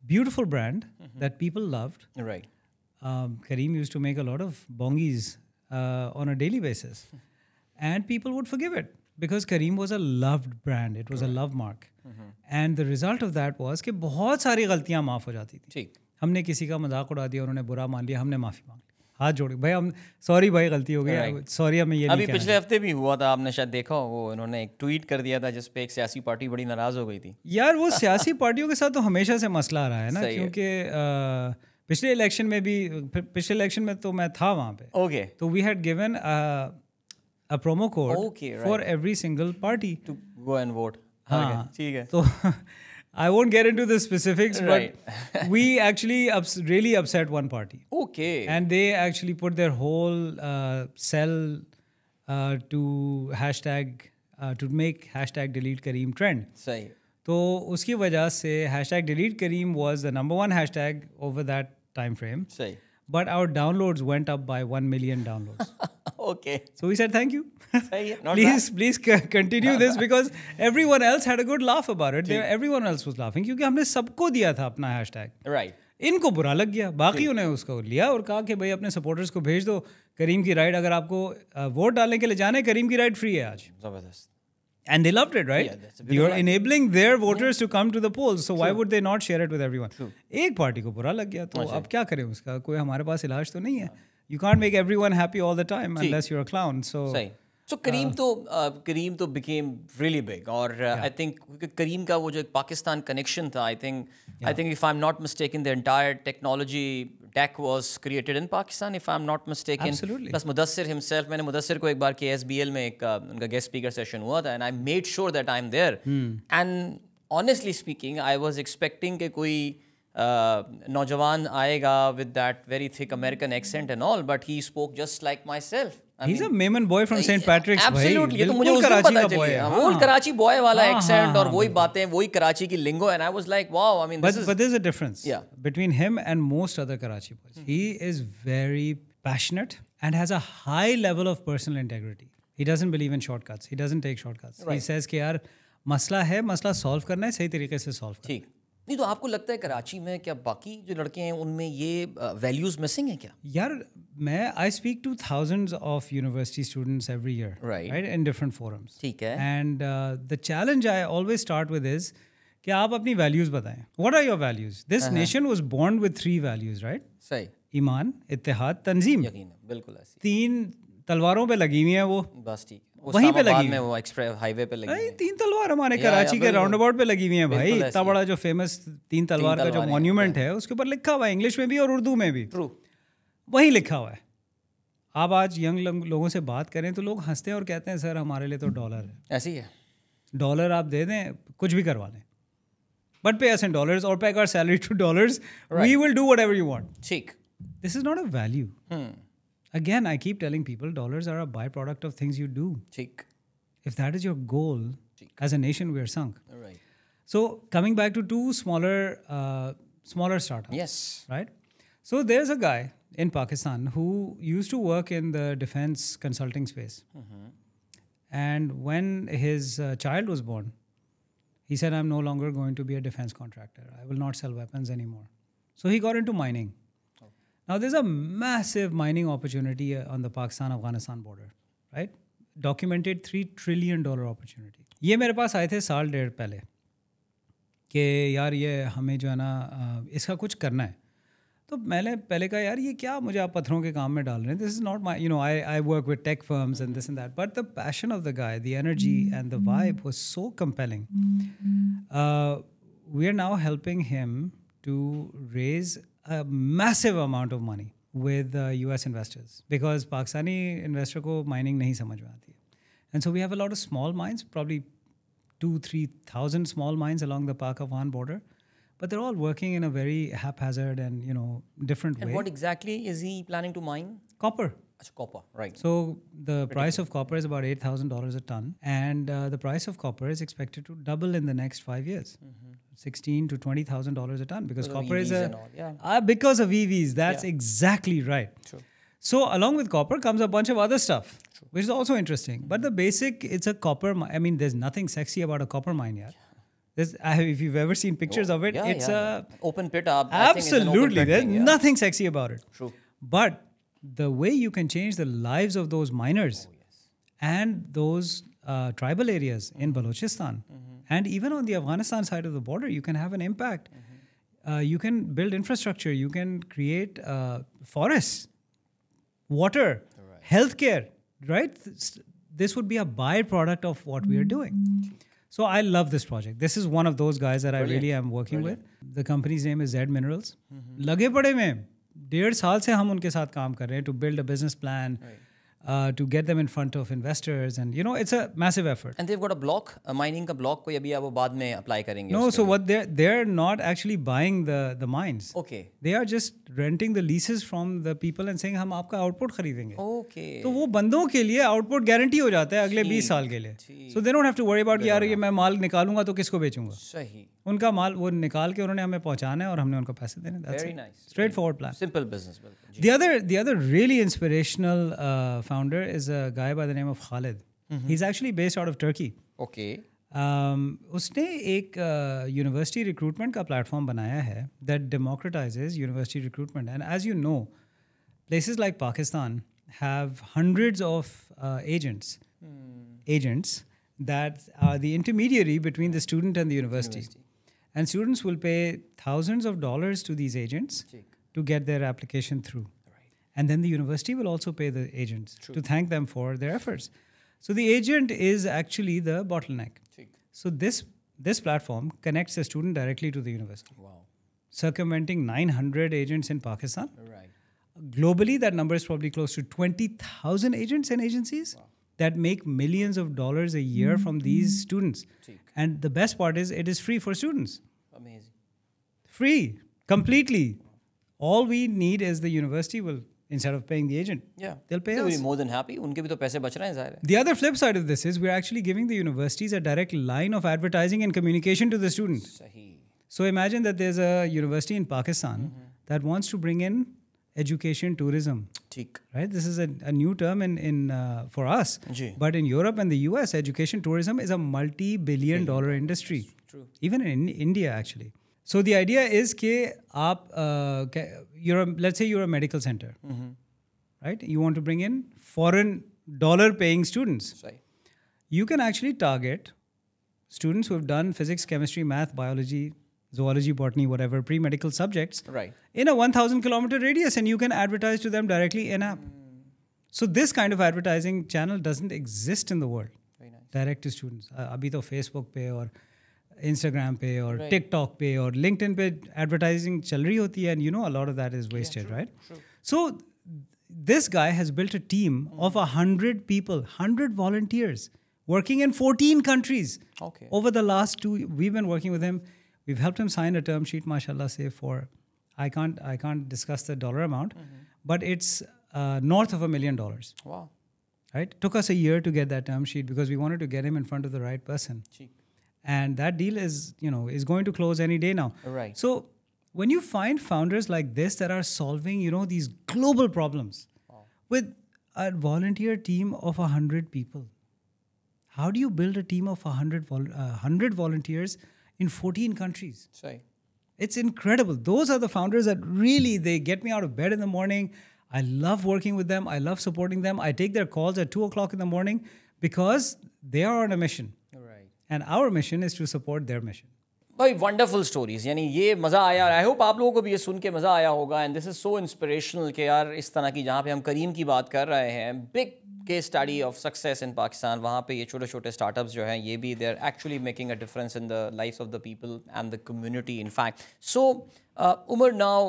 beautiful brand that people loved. Right. Careem used to make a lot of bongies on a daily basis. And people would forgive it because Careem was a loved brand. It was a love mark. And the result of that was कि बहुत सारी गलतियाँ माफ़ हो जाती थी. ठीक. हमने किसी का मजाक उड़ा दिया, उन्होंने बुरा मान लिया, हमने माफ़ी मांग ली. हाथ जोड़ भाई हम सॉरी भाई गलती हो गई सॉरी हमें ये अभी पिछले हफ्ते भी हुआ था आपने शायद देखा हो वो इन्होंने एक ट्वीट कर दिया था जिस पे एक सियासी पार्टी बड़ी नाराज हो गई थी यार वो सियासी पार्टियों के साथ तो हमेशा से मसला रहा है ना क्योंकि पिछले इलेक्शन में भी पिछले इलेक्शन में तो मैं था वहाँ पे ओके तो we had given a promo code for every single party to go and vote हाँ ठीक है तो I won't get into the specifics, but we actually really upset one party. Okay. And they actually put their whole cell to hashtag to make hashtag delete Careem trend. सही. तो उसकी वजह से hashtag delete Careem was the #1 hashtag over that time frame. सही. But our downloads went up by 1 million downloads. Okay. So we said thank you. please continue this because everyone else had a good laugh about it. Everyone else was laughing क्योंकि हमने सबको दिया था अपना hashtag. Right. इनको बुरा लग गया बाकियों ने उसको लिया और कहा कि भाई अपने सपोर्टर्स को भेज दो करीम की राइड अगर आपको वोट डालने के लिए जाना है करीम की राइड फ्री है आज. जबरदस्त. And they loved it, right? You're enabling their voters to come to the polls. So why would they not share it with everyone? एक पार्टी को बुरा लग गया तो अब क्या करें उसका कोई हमारे पास इलाज तो नहीं है. You can't make everyone happy all the time unless you're a clown. So Careem तो became really big और I think Careem का वो जो एक पाकिस्तान connection था I think if I'm not mistaken the entire technology tech was created in Pakistan if I'm not mistaken. Absolutely. Plus Mudassir himself मैंने मुदस्सिर को एक बार KSBL में एक उनका guest speaker session हुआ था and I made sure that I'm there. And honestly speaking I was expecting कि कोई नौजवान आएगा with that very thick American accent and all but he spoke just like myself. He's a Maiman boy from St. Patrick's. Absolutely. ये तो मुझे उस दिन पता चली है. वो कराची boy वाला accent और वही बातें वही कराची की lingo and I was like wow I mean but there's a difference between him and most other Karachi boys. He is very passionate and has a high level of personal integrity. He doesn't believe in shortcuts. He doesn't take shortcuts. He says कि यार मसला है मसला solve करना है सही तरीके से solve करना है. ठीक. नहीं तो आपको लगता है कराची में क्या बाकी जो लड़के हैं उनमें ये वैल्यूज मिसिंग है क्या? यार मैं I speak to thousands of university students every year right in different forums. ठीक है. And the challenge I always start with is कि आप अपनी वैल्यूज बताएं. What are your values? This nation was born with 3 values right. सही. ईमान, इत्तेहाद, तंजीम. यकीनन बिल्कुल ऐसी 3 तलवारों पे लगी हुई हैं वो. बस ठीक. वहीं पे लगी में वो एक्सप्रेस हाईवे पे लगी है. 3 तलवार हमारे कराची के राउंड अबाउट पे लगी हुई हैं भाई. इतना बड़ा जो फेमस 3 तलवार का जो मॉन्यूमेंट है उसके ऊपर लिखा हुआ है इंग्लिश में भी और उर्दू में भी. ट्रू. वहीं लिखा हुआ है. आप आज यंग लोगों से बात करें तो लोग हंसते हैं और कहते हैं सर हमारे लिए तो डॉलर है. ऐसी है. डॉलर आप दे दें कुछ भी करवा लें बट पे अस इन डॉलर्स और pay our salary to dollars we will do whatever you want. ठीक. This is not a value. Again, I keep telling people dollars are a byproduct of things you do. ठीक. If that is your goal, as a nation, we are sunk. Right. So coming back to 2 smaller startups. Yes. Right. So there's a guy in Pakistan who used to work in the defense consulting space. And when his child was born, he said, "I'm no longer going to be a defense contractor. I will not sell weapons anymore." So he got into mining. Now there's a massive mining opportunity on the Pakistan-Afghanistan border, right? Documented $3 trillion opportunity. ये मेरे पास आए थे साल डेढ़ पहले कि यार ये हमें जो है ना इसका कुछ करना है. तो मैंने पहले कहा यार ये क्या मुझे आप पत्थरों के काम में डाल रहे हैं. This is not my I work with tech firms and this and that. But the passion of the guy, the energy and the vibe was so compelling. We are now helping him to raise a massive amount of money with US investors because Pakistani investor को mining नहीं समझ में आती है. And so we have a lot of small mines, probably 2,000-3,000 small mines along the Pak-Afghan border, but they're all working in a very haphazard and different way. And what exactly is he planning to mine? Copper. Achha, copper, right. So the price of copper is about $8,000 a ton, and the price of copper is expected to double in the next 5 years. $16,000 to $20,000 a ton because copper is because of EVs. That's exactly right. True. So along with copper comes a bunch of other stuff, which is also interesting. But the basic, it's a copper. I mean, there's nothing sexy about a copper mine yet. If you've ever seen pictures of it, it's a open pit. Absolutely, there's nothing sexy about it. True. But the way you can change the lives of those miners and those tribal areas in Balochistan. And even on the Afghanistan side of the border, you can have an impact. You can build infrastructure. You can create forests. water, healthcare, right? This would be a byproduct of what we are doing. So I love this project. This is one of those guys that I really am working with. The company's name is Z Minerals. लगे पड़े में 1.5 साल से हम उनके साथ काम कर रहे हैं to build a business plan, to get them in front of investors, and you know it's a massive effort. And they've got a block, a mining का block कोई अभी आप वो बाद में apply करेंगे. No, so what they're not actually buying the mines. Okay. They are just renting the leases from the people and saying हम आपका output खरीदेंगे. Okay. तो वो बंदों के लिए output guarantee हो जाता है अगले 20 साल के लिए. So they don't have to worry about कि यार ये मैं माल निकालूंगा तो किसको बेचूंगा. सही. उनका माल वो निकाल के उन्होंने हमें पहुंचाना है और हमने उनको पैसे देने. That's Very it. nice. Straightforward plan. Simple business. The other really inspirational founder is a guy by the name of Khalid. He's actually based out of Turkey. Okay. उसने एक university recruitment का platform बनाया है that democratizes university recruitment. And as you know, places like Pakistan have hundreds of agents that are the intermediary between the student and the university. And students will pay thousands of dollars to these agents to get their application through. And then the university will also pay the agents to thank them for their efforts. So the agent is actually the bottleneck. So this platform connects the student directly to the university. Wow. Circumventing 900 agents in Pakistan. Right. Globally, that number is probably close to 20,000 agents and agencies that make millions of dollars a year from these students. And the best part is it is free for students. Amazing. Free, completely. All we need is the university will, instead of paying the agent, they'll pay us. They'll be more than happy. उनके भी तो पैसे बच रहे हैं ज़ाहिर है. The other flip side of this is we're actually giving the universities a direct line of advertising and communication to the student. सही. So imagine that there's a university in Pakistan that wants to bring in education tourism. ठीक. Right? This is a new term for us. But in Europe and the US, education tourism is a multi-billion dollar industry. True. Even in India, actually. So the idea is that let's say you're a medical center, right? You want to bring in foreign dollar-paying students. Right. You can actually target students who have done physics, chemistry, math, biology, zoology, botany, whatever, pre-medical subjects in a 1,000 kilometer radius, and you can advertise to them directly in-app. So this kind of advertising channel doesn't exist in the world. Very nice. Direct to students. Abhi to Facebook pe or Instagram pe or TikTok pe or LinkedIn pe advertising chal rahi hoti hai, and you know a lot of that is wasted, right? True. So this guy has built a team of 100 people, 100 volunteers working in 14 countries. Okay. Over the last 2, we've been working with him. We've helped him sign a term sheet, mashallah, say for, I can't discuss the dollar amount, but it's north of $1 million. Wow. Right? Took us a year to get that term sheet because we wanted to get him in front of the right person. And that deal is going to close any day now. Right. So when you find founders like this that are solving, these global problems with a volunteer team of 100 people, how do you build a team of 100 volunteers in 14 countries? Right. It's incredible. Those are the founders that really, they get me out of bed in the morning. I love working with them. I love supporting them. I take their calls at 2 o'clock in the morning because they are on a mission. Right. And our mission is to support their mission. भाई wonderful stories, यानी ये मज़ा आया. I hope आप लोगों को भी ये सुन के मज़ा आया होगा. And this is so inspirational कि यार इस तरह की, जहाँ पे हम करीम की बात कर रहे हैं, big case study of success in Pakistan, वहाँ पे ये छोटे छोटे स्टार्टअप्स जो हैं ये भी they are actually making a difference in the life of the people and the community in fact. So Umar, now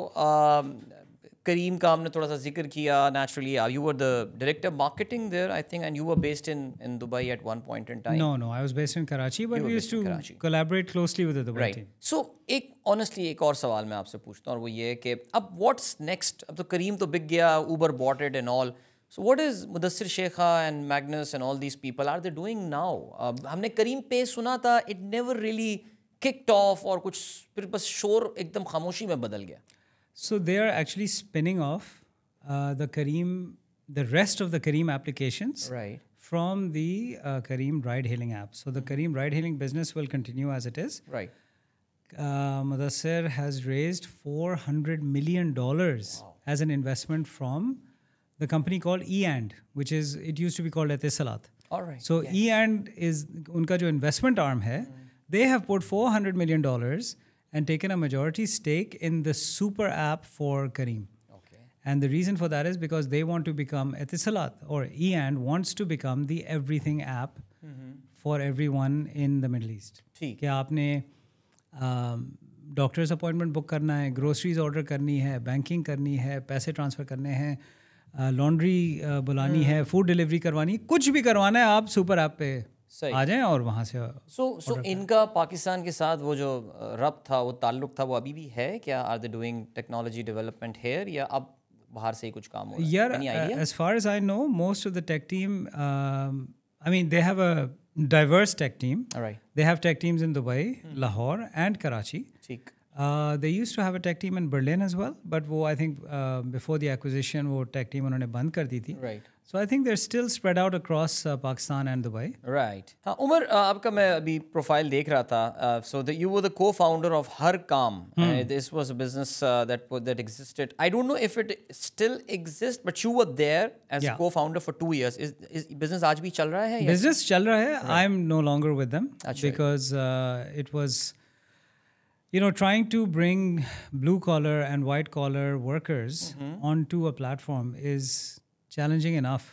Careem का हमने थोड़ा सा जिक्र किया. Naturally, you were the director of marketing there, I think, and you were based in Dubai at one point in time. No, I was based in Karachi, but we used to collaborate closely with the Dubai team. So, honestly, एक और सवाल मैं आपसे पूछता हूँ, और वो ये है कि अब what's next? अब तो Careem तो बिक गया, Uber bought it and all. So what is Mudassir Sheikha and Magnus and all these people are they doing now? हमने Careem पे सुना था, it never really kicked off, और कुछ फिर बस शोर एकदम खामोशी में बदल गया. So they are actually spinning off the rest of the Careem applications from the Careem ride-hailing app. So the Careem ride-hailing business will continue as it is. Right. Mudassir has raised $400 million as an investment from the company called E&, it used to be called Etisalat. All right. So E&, is unka jo investment arm hai. They have put $400 million and taken a majority stake in the super app for Careem. Okay. And the reason for that is because they want to become Etisalat, or E&, wants to become the everything app for everyone in the Middle East. ठीक. कि आपने doctors appointment book करना है, groceries order करनी है, banking करनी है, पैसे ट्रांसफ़र करने हैं, लॉन्ड्री बुलानी है, फूड डिलीवरी करवानी है, कुछ भी करवाना है, आप सुपर ऐप पे आ जाएं और वहाँ से सो इनका पाकिस्तान के साथ वो जो रब्त था, वो ताल्लुक था, वो अभी भी है क्या? Are they doing technology development here, या अब बाहर से ही कुछ काम हो रहा है? यार, as far as I know, most of the tech team, I mean, they have a diverse tech team. All right. They have tech teams in Dubai, Lahore and Karachi. ठीक. They used to have a tech team in Berlin as well, but वो I think before the acquisition वो tech team उन्होंने बंद कर दी थी. Right. So I think they're still spread out across Pakistan and Dubai. Right. हाँ, उमर, आपका मैं अभी प्रोफाइल देख रहा था. So you were the co-founder of Harkam. This was a business that existed. I don't know if it still exists, but you were there as co-founder for 2 years. Is business आज भी चल रहा है? Business चल रहा है. Right. I'm no longer with them because it was, trying to bring blue collar and white collar workers onto a platform is challenging enough.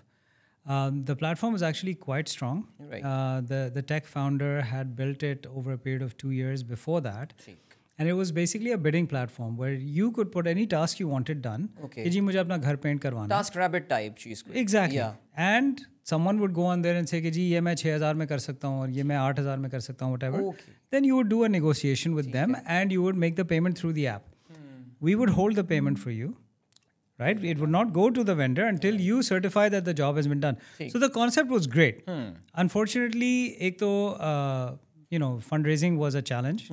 The platform was actually quite strong. Right. The tech founder had built it over a period of 2 years before that. And it was basically a bidding platform where you could put any task you wanted done. Okay. कि जी मुझे अपना घर paint करवाना. Task rabbit type cheese. Exactly. Yeah. And someone would go on there and say कि जी ये मैं 6,000 में कर सकता हूँ और ये मैं 8,000 में कर सकता हूँ, whatever. Okay. Then you would do a negotiation with them and you would make the payment through the app. We would hold the payment for you. Right? It would not go to the vendor until you certify that the job has been done. So the concept was great. Unfortunately, एक तो, fundraising was a challenge.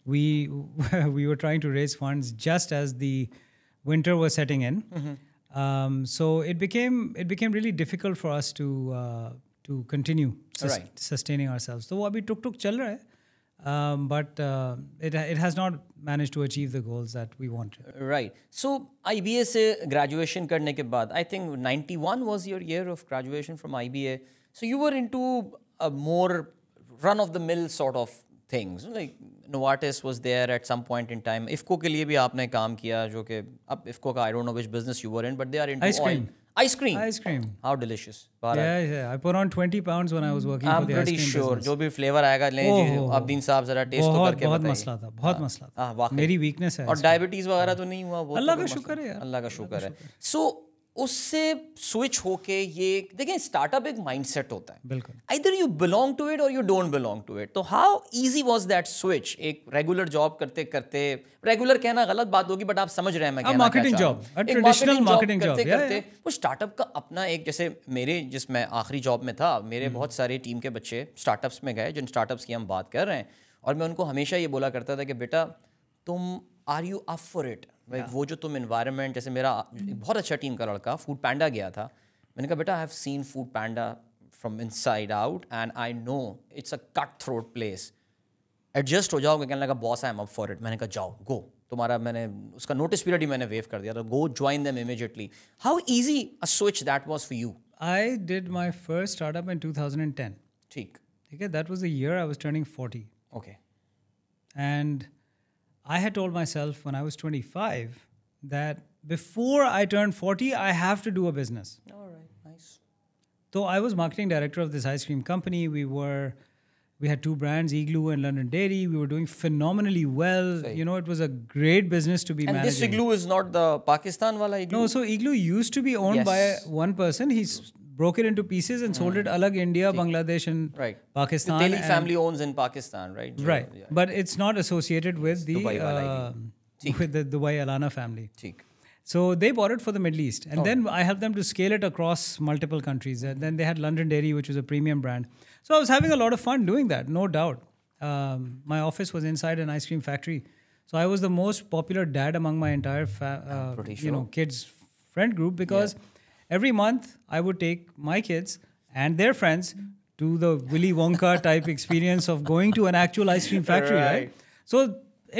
We were trying to raise funds just as the winter was setting in. So it became really difficult for us to continue sustaining ourselves. So वो अभी टुक चल रहा है. But it has not managed to achieve the goals that we wanted. Right. So IBA से graduation करने के बाद, I think 91 was your year of graduation from IBA. So you were into a more run-of-the-mill sort of things. Like Novartis was there at some point in time. IFCO के लिए भी आपने काम किया, जो कि अब IFCO का I don't know which business you were in, but they are into ice cream. Ice cream. Ice cream. How delicious. Yeah. I put on 20 pounds when I was working for the ice cream business. I'm pretty sure. जो भी flavor आएगा लें जी, अब्दीन साहब जरा test तो करके बताइए. बहुत मसला था. मेरी weakness है. और डायबिटीज वगैरह तो नहीं हुआ? वो अल्लाह का शुक्र है यार. अल्लाह का शुक्र है. So उससे स्विच होके ये देखें, स्टार्टअप एक माइंडसेट होता है. बिल्कुल. Either you belong to it or you don't belong to it. तो how easy was that switch? एक रेगुलर जॉब करते करते, रेगुलर कहना गलत बात होगी, बट आप समझ रहे हैं मैं कहना क्या चाह रहा हूँ. ट्रेडिशनल मार्केटिंग जॉब करते वो स्टार्टअप का अपना एक, जैसे मेरे जिसमें आखिरी जॉब में था, मेरे बहुत सारे टीम के बच्चे स्टार्टअप्स में गए, जिन स्टार्टअप्स की हम बात कर रहे हैं, और मैं उनको हमेशा ये बोला करता था कि बेटा तुम are you up for it. वो जो तुम इन्वायरमेंट, जैसे मेरा बहुत अच्छा टीम का लड़का फूड पैंडा गया था, मैंने कहा बेटा I have seen food panda from inside out and I know it's a cut throat place. Adjust हो जाओगे? कहने लगा boss I am up for it. मैंने कहा जाओ, गो. तुम्हारा, मैंने उसका नोटिस पीरियड ही मैंने वेव कर दिया था. Go join them immediately. How easy a switch that was for you? I did my first startup in 2010. ठीक है. That was the year I was turning 40. Okay. And I had told myself when I was 25 that before I turn 40, I have to do a business. All right, nice. So I was marketing director of this ice cream company. We had 2 brands, Igloo and London Dairy. We were doing phenomenally well. Sahi. It was a great business to be managing. And this Igloo is not the Pakistan wala Igloo? No, so Igloo used to be owned by one person. He's broke it into pieces and sold it alag India, Bangladesh and Pakistan. The Daily family owns in Pakistan, right? Right. Yeah. But it's not associated with the Dubai Alana family. Cheek. So they bought it for the Middle East. And then I helped them to scale it across multiple countries. And then they had London Dairy, which was a premium brand. So I was having a lot of fun doing that, no doubt. My office was inside an ice cream factory. So I was the most popular dad among my entire kids friend group, because every month I would take my kids and their friends to the Willy Wonka type experience of going to an actual ice cream factory, right? So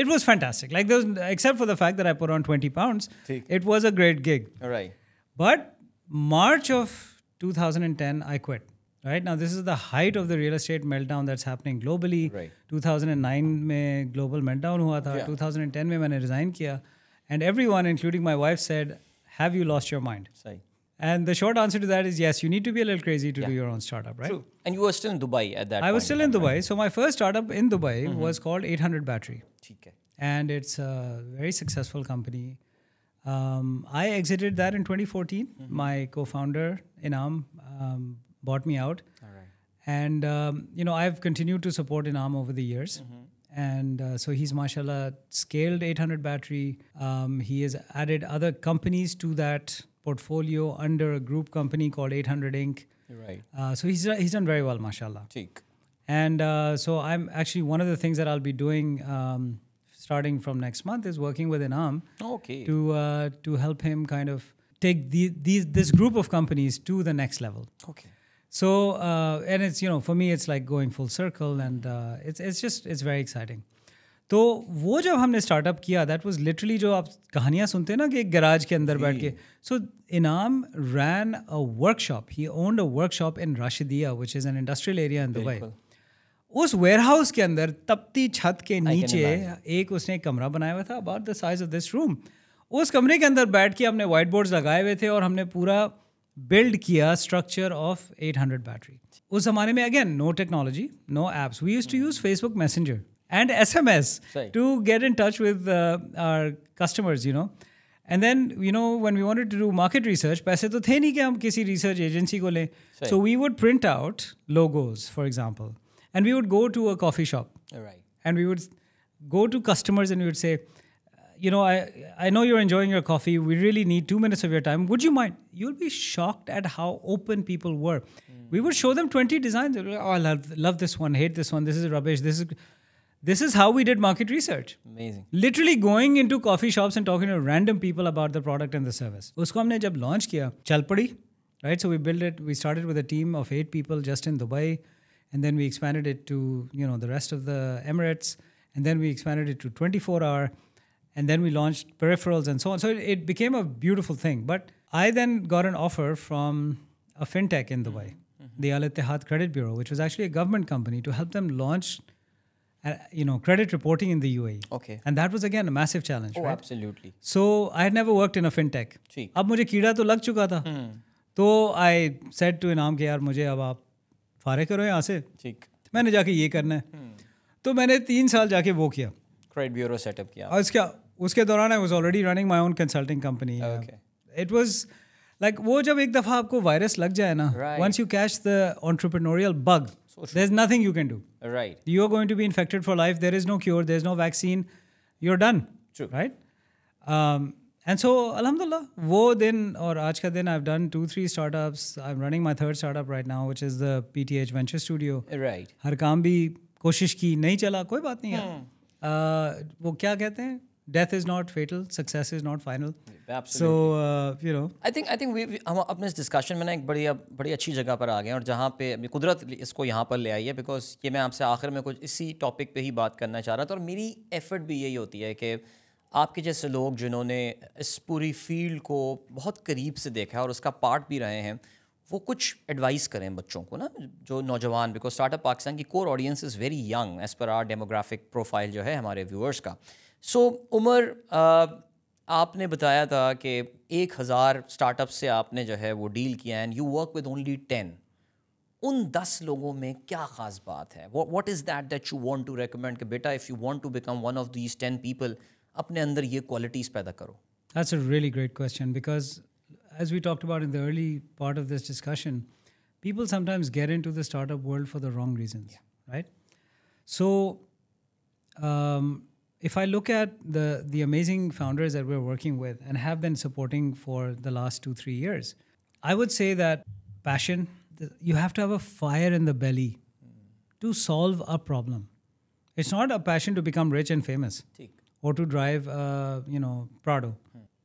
it was fantastic. Like, except for the fact that I put on 20 pounds, it was a great gig. Right. But March of 2010, I quit. Right now, this is the height of the real estate meltdown that's happening globally. Right. 2009 में global meltdown हुआ था. 2010 में मैंने resign किया, and everyone, including my wife, said, have you lost your mind? Sahi. And the short answer to that is yes, you need to be a little crazy to do your own startup, right? True. And you were still in Dubai at that point. I was still in Dubai. Right? So my first startup in Dubai was called 800 Battery. Okay. And it's a very successful company. I exited that in 2014. My co-founder, Inam, bought me out. All right. And, I've continued to support Inam over the years. And so he's, mashallah, scaled 800 Battery. He has added other companies to that portfolio under a group company called 800 Inc. Right. So he's done very well, mashallah. Cheek. And so I'm actually, one of the things that I'll be doing starting from next month is working with Inam to help him kind of take this group of companies to the next level. Okay. So, and it's, for me, it's like going full circle and it's very exciting. तो वो जब हमने startup किया that was literally जो आप कहानियाँ सुनते हैं ना कि एक गराज के अंदर बैठ के so Inam ran a workshop he owned a workshop in Rashidiya which is an industrial area in Dubai उस वेयरहाउस के अंदर तपती छत के नीचे एक उसने कमरा बनाया हुआ था about the size of this room उस कमरे के अंदर बैठ के हमने वाइट बोर्ड्स लगाए हुए थे और हमने पूरा बिल्ड किया स्ट्रक्चर ऑफ 800 बैटरी उस ज़माने में again no technology no apps we used to use Facebook Messenger and SMS to get in touch with our customers, And then, when we wanted to do market research, पैसे तो थे नहीं कि हम किसी research agency को लें. So we would print out logos, for example. And we would go to a coffee shop. Right. And we would go to customers and we would say, I know you're enjoying your coffee. We really need 2 minutes of your time. Would you mind? You'll be shocked at how open people were. We would show them 20 designs. They'd be like, oh, I love this one, hate this one. This is rubbish. This is how we did market research. Amazing. Literally going into coffee shops and talking to random people about the product and the service. उसको हमने जब launch किया, चल पड़ी, right? So we built it. We started with a team of 8 people just in Dubai, and then we expanded it to the rest of the Emirates, and then we expanded it to 24-hour, and then we launched peripherals and so on. So it became a beautiful thing. But I then got an offer from a fintech in Dubai, the Al Ittihad Credit Bureau, which was actually a government company, to help them launch credit reporting in the UAE. Okay. And that was again a massive challenge, right? Absolutely. So I had never worked in a fintech. अब मुझे कीड़ा तो लग चुका था. तो I said to इनाम के यार मुझे अब आप फारे करो यहाँ से. ठीक. मैंने जाके ये करना है. तो मैंने 3 साल जाके वो किया. Credit bureau setup किया. और उसके दौरान I was already running my own consulting company. Okay. It was like वो जब एक दफ़ा आपको वायरस लग जाए ना, once you catch the entrepreneurial bug, there's nothing you can do. Right. You're going to be infected for life. There is no cure. There's no vaccine. You're done. True. Right? And so, alhamdulillah, wo din aur aaj ka din, I've done 2-3 startups. I'm running my 3rd startup right now, which is the PTH Venture Studio. Right. Harkam bhi koshish ki, nahi chala, koi baat nahi hai. वो क्या कहते हैं? Death is not fatal. Success is not final. Absolutely. So, I think हम अपने इस discussion में ना एक बड़ी अच्छी जगह पर आ गए हैं और जहाँ पे अभी कुदरत इसको यहाँ पर ले आई है बिकॉज ये मैं आपसे आखिर में कुछ इसी टॉपिक पे ही बात करना चाह रहा था और मेरी एफर्ट भी यही होती है कि आपके जैसे लोग जिन्होंने इस पूरी फील्ड को बहुत करीब से देखा है और उसका पार्ट भी रहे हैं वो कुछ एडवाइस करें बच्चों को ना जो नौजवान बिकॉज स्टार्टअप पाकिस्तान की core audience is very young as per our demographic profile जो है हमारे व्यूअर्स का. सो उमर आपने बताया था कि 1000 स्टार्टअप से आपने जो है वो डील किया and you work with only 10. उन 10 लोगों में क्या ख़ास बात है? What is that you want to recommend कि बेटा if you want to become one of these 10 people अपने अंदर ये क्वालिटीज़ पैदा करो? That's a really great question because as we talked about in the early part of this discussion, people sometimes get into the startup world for the wrong reasons, right? So if I look at the amazing founders that we're working with and have been supporting for the last 2-3 years, I would say that passion, you have to have a fire in the belly to solve a problem. It's not a passion to become rich and famous or to drive, Prado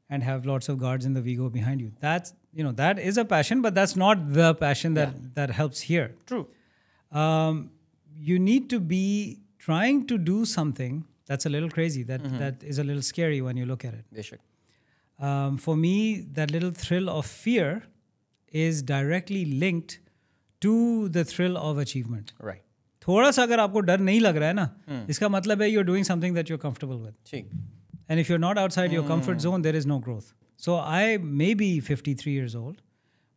and have lots of guards in the Vigo behind you. That's, that is a passion, but that's not the passion that helps here. True. You need to be trying to do something that's a little crazy, that is a little scary when you look at it. For me, that little thrill of fear is directly linked to the thrill of achievement. Right. थोड़ा सा अगर आपको डर नहीं लग रहा है ना, इसका मतलब है you're doing something that you're comfortable with. ठीक. And if you're not outside your comfort zone, there is no growth. So I may be 53 years old,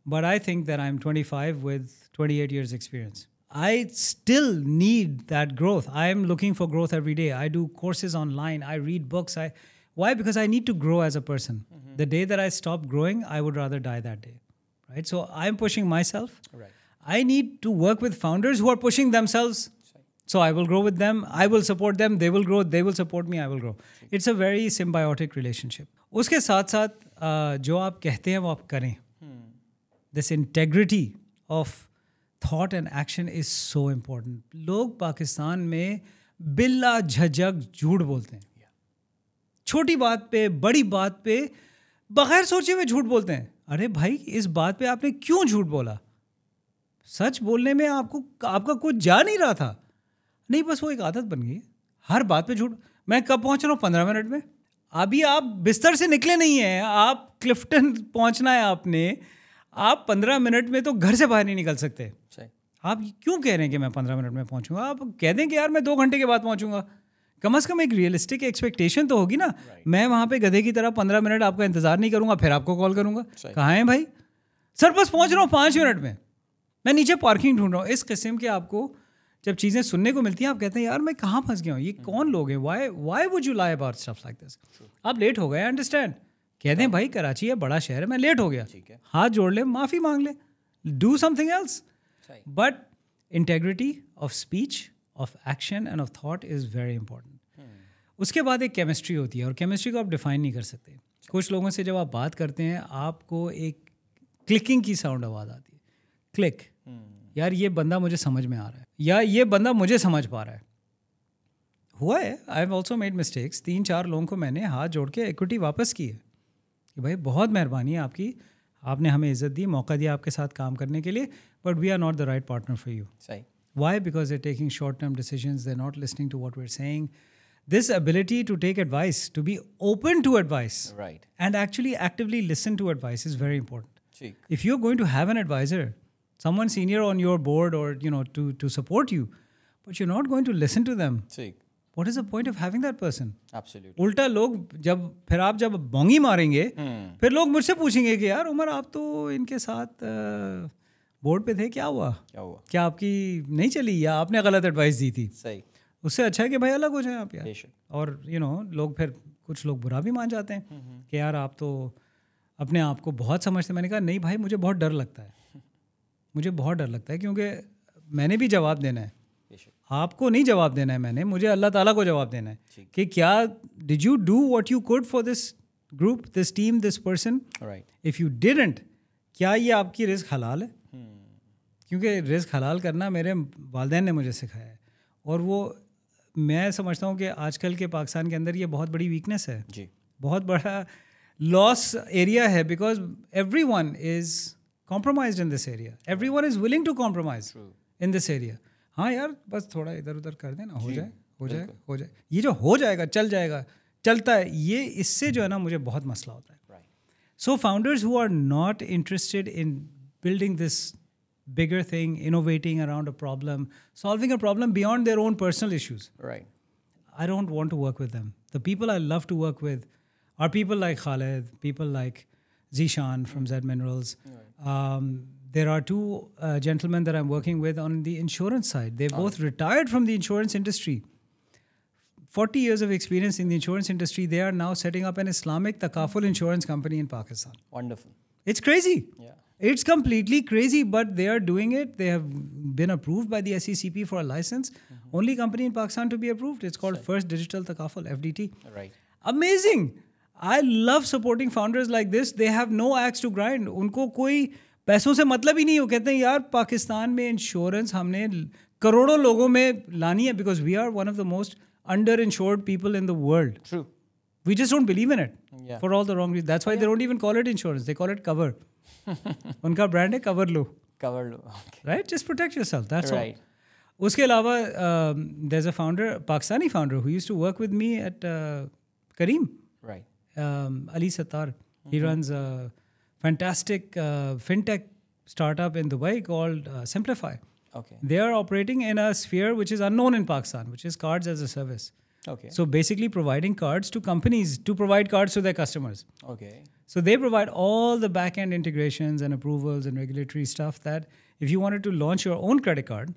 but I think that I'm 25 with 28 years experience. I still need that growth. I'm looking for growth every day. I do courses online. I read books. Why? Because I need to grow as a person. The day that I stop growing, I would rather die that day. Right? So I'm pushing myself. Right. I need to work with founders who are pushing themselves. So I will grow with them. I will support them. They will grow. They will support me. I will grow. It's a very symbiotic relationship. उसके साथ साथ जो आप कहते हैं वो आप करें. This integrity of thought and action is so important. लोग पाकिस्तान में बिल्ला झझक झूठ बोलते हैं. छोटी बात पे, बड़ी बात पे, बगैर सोचे हुए झूठ बोलते हैं. अरे भाई, इस बात पे आपने क्यों झूठ बोला? सच बोलने में आपका कुछ जा नहीं रहा था. नहीं, बस वो एक आदत बन गई है. हर बात पे झूठ. मैं कब पहुंच रहा हूँ? 15 मिनट में. अभी आप बिस्तर से निकले नहीं हैं. आप क्लिफ्टन पहुंचना है आपने. आप 15 मिनट में तो घर से बाहर नहीं निकल सकते. आप क्यों कह रहे हैं कि मैं 15 मिनट में पहुंचूंगा? आप कह दें कि यार मैं 2 घंटे के बाद पहुंचूंगा. कम से कम एक रियलिस्टिक एक्सपेक्टेशन तो होगी ना. मैं वहाँ पे गधे की तरह 15 मिनट आपका इंतजार नहीं करूंगा, फिर आपको कॉल करूंगा. कहाँ हैं भाई? सर बस पहुंच रहा हूँ 5 मिनट में. मैं नीचे पार्किंग ढूंढ रहा हूँ. इस किस्म के आपको जब चीज़ें सुनने को मिलती हैं, आप कहते हैं यार मैं कहाँ फंस गया हूँ. ये कौन लोग हैं? Why would you lie about stuff like this? आप लेट हो गए, अंडरस्टैंड. कह दें भाई कराची है, बड़ा शहर है, मैं लेट हो गया. हाथ जोड़ ले, माफ़ी मांग ले, do something else. But integrity of speech, of action end of thought is very important. उसके बाद एक केमिस्ट्री होती है, और केमिस्ट्री को आप डिफाइन नहीं कर सकते. कुछ लोगों से जब आप बात करते हैं, आपको एक क्लिकिंग की साउंड आवाज़ आती है. क्लिक, यार ये बंदा मुझे समझ में आ रहा है, या ये बंदा मुझे समझ पा रहा है. हुआ है, I have also made mistakes. 3-4 लोगों को मैंने हाथ जोड़ के इक्विटी वापस की है कि भाई बहुत मेहरबानी है आपकी, आपने हमें इज़्ज़त दी, मौका दिया आपके साथ काम करने के लिए, but we are not the right partner for you. सही. Why? Because they're taking short-term decisions. They're not listening to what we're saying. This ability to take advice, to be open to advice, Right. and actually actively listen to advice is very important. ठीक. If you're going to have an advisor, someone senior on your board, or to support you, but you're not going to listen to them, ठीक. what is the point of having that person? Absolutely. उल्टा लोग जब बोंगी मारेंगे, फिर लोग मुझसे पूछेंगे कि यार उमर, आप तो इनके साथ बोर्ड पे थे, क्या हुआ? क्या आपकी नहीं चली, या आपने गलत एडवाइस दी थी? सही. उससे अच्छा है कि भाई अलग हो जाए आप यार. और लोग फिर कुछ लोग बुरा भी मान जाते हैं कि यार आप तो अपने आप को बहुत समझते. मैंने कहा नहीं भाई, मुझे बहुत डर लगता है. मुझे बहुत डर लगता है, क्योंकि मैंने भी जवाब देना है. आपको नहीं जवाब देना है मैंने, मुझे अल्लाह ताला को जवाब देना है कि क्या did you do what you could for this group, this team, this person. If you didn't, क्या ये आपकी रिस्क हलाल है? क्योंकि रिस्क हलाल करना मेरे वालिदैन ने मुझे सिखाया है, और वो मैं समझता हूँ कि आजकल के पाकिस्तान के अंदर ये बहुत बड़ी वीकनेस है जी. बहुत बड़ा लॉस एरिया है, because everyone is compromised in this area. Everyone is willing to compromise in this area. हाँ यार, बस थोड़ा इधर उधर कर देना, हो जाए. ये जो हो जाएगा, चल जाएगा, चलता है, ये इससे जो है ना मुझे बहुत मसला होता है. So founders who are not interested in building this bigger thing, innovating around a problem, solving a problem beyond their own personal issues. Right. I don't want to work with them. The people I love to work with are people like Khalid, people like Zishan from Z Minerals. Right. There are 2 gentlemen that I'm working with on the insurance side. They both retired from the insurance industry. 40 years of experience in the insurance industry. They are now setting up an Islamic Takaful insurance company in Pakistan. Wonderful. It's crazy. Yeah. It's completely crazy, but they are doing it. They have been approved by the SECP for a license. Only company in Pakistan to be approved. It's called First Digital Takaful, FDT. Right. Amazing. I love supporting founders like this. They have no axe to grind. उनको कोई पैसों से मतलब ही नहीं. वो कहते हैं यार पाकिस्तान में इंश्योरेंस हमने करोड़ों लोगों में लानी है, because we are one of the most under-insured people in the world. True. We just don't believe in it. Yeah. For all the wrong reasons. That's why they don't even call it insurance. They call it cover. उनका brand है cover लो. Right, just protect yourself, that's all. उसके अलावा there is a founder, Pakistani founder who used to work with me at Careem, Ali Sattar. He runs a fantastic fintech startup in Dubai called Simplify. They are operating in a sphere which is unknown in Pakistan, which is cards as a service. Okay. So basically providing cards to companies to provide cards to their customers. Okay. So they provide all the back-end integrations and approvals and regulatory stuff that if you wanted to launch your own credit card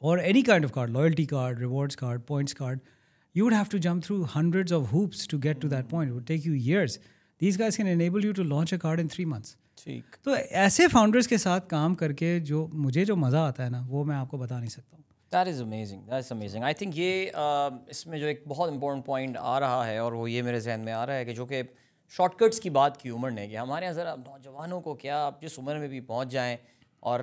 or any kind of card, loyalty card, rewards card, points card, you would have to jump through hundreds of hoops to get to that point. It would take you years. These guys can enable you to launch a card in 3 months. ठीक. तो ऐसे founders के साथ काम करके मुझे जो मज़ा आता है ना वो मैं आपको बता नहीं सकता हूँ. That is amazing. That's amazing. I think ये इसमें जो एक बहुत important point आ रहा है और वो ये मेरे जहन में आ रहा है कि जो कि शॉर्टकट्स की बात की उमर ने कि हमारे यहाँ ज़रा नौजवानों को क्या आप जिस उम्र में भी पहुँच जाएँ. और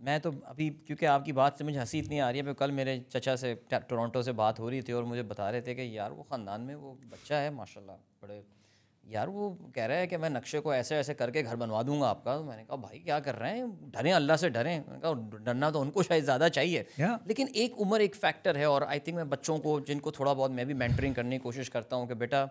मैं तो अभी क्योंकि आपकी बात से मुझे हंसी इतनी आ रही है. कल मेरे चचा से टोरंटो से बात हो रही थी और मुझे बता रहे थे कि यार वो ख़ानदान में वो बच्चा है माशाल्लाह बड़े यार वो कह रहा है कि मैं नक्शे को ऐसे ऐसे करके घर बनवा दूंगा आपका. तो मैंने कहा भाई क्या कर रहे हैं, डरें अल्लाह से डरें. मैंने कहा डरना तो उनको शायद ज़्यादा चाहिए लेकिन एक उम्र एक फ़ैक्टर है. और आई थिंक मैं बच्चों को जिनको थोड़ा बहुत मैं भी मेंटरिंग करने की कोशिश करता हूँ कि बेटा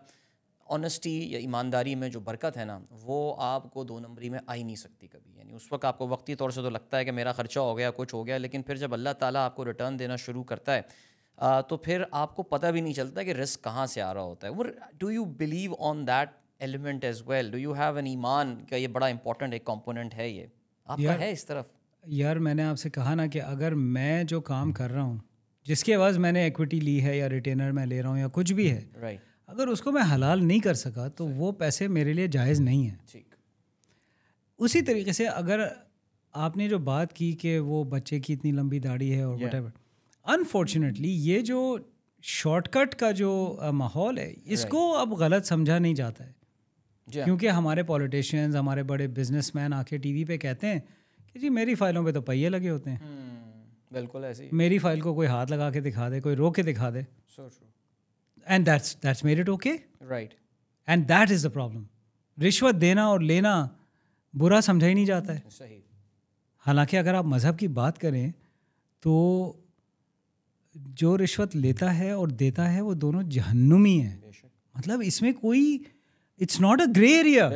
ऑनेस्टी या ईमानदारी में जो बरकत है ना वो आपको 2 नंबरी में आ ही नहीं सकती कभी. यानी उस वक्त आपको वक्ती तौर से तो लगता है कि मेरा ख़र्चा हो गया कुछ हो गया, लेकिन फिर जब अल्लाह ताला आपको रिटर्न देना शुरू करता है तो फिर आपको पता भी नहीं चलता कि रिस्क कहाँ से आ रहा होता है. Do you believe on that element as well? Do you have an ईमान का ये बड़ा इंपॉर्टेंट एक कंपोनेंट है ये आपका है इस तरफ? यार मैंने आपसे कहा ना कि अगर मैं जो काम कर रहा हूँ जिसके एवज मैंने इक्विटी ली है या रिटेनर मैं ले रहा हूँ या कुछ भी है, राइट, अगर उसको मैं हलाल नहीं कर सका तो वो पैसे मेरे लिए जायज़ नहीं है. ठीक. उसी तरीके से अगर आपने जो बात की कि वो बच्चे की इतनी लंबी दाढ़ी है और व्हाटएवर, अनफॉर्चुनेटली ये जो शॉर्टकट का जो माहौल है इसको अब गलत समझा नहीं जाता है. क्योंकि हमारे पॉलिटिशियंस हमारे बड़े बिजनेसमैन आके टीवी पे कहते हैं कि जी मेरी फाइलों पे तो पहिए लगे होते हैं. बिल्कुल ऐसे. मेरी फाइल को कोई हाथ लगा के दिखा दे, कोई रोक के दिखा दे. So true. And that's made it okay. Right. And that is the problem. रिश्वत देना और लेना बुरा समझा ही नहीं जाता है. सही. हालांकि अगर आप मज़हब की बात करें तो जो रिश्वत लेता है और देता है वो दोनों जहन्नुमी हैं. मतलब इसमें कोई it's not a grey area.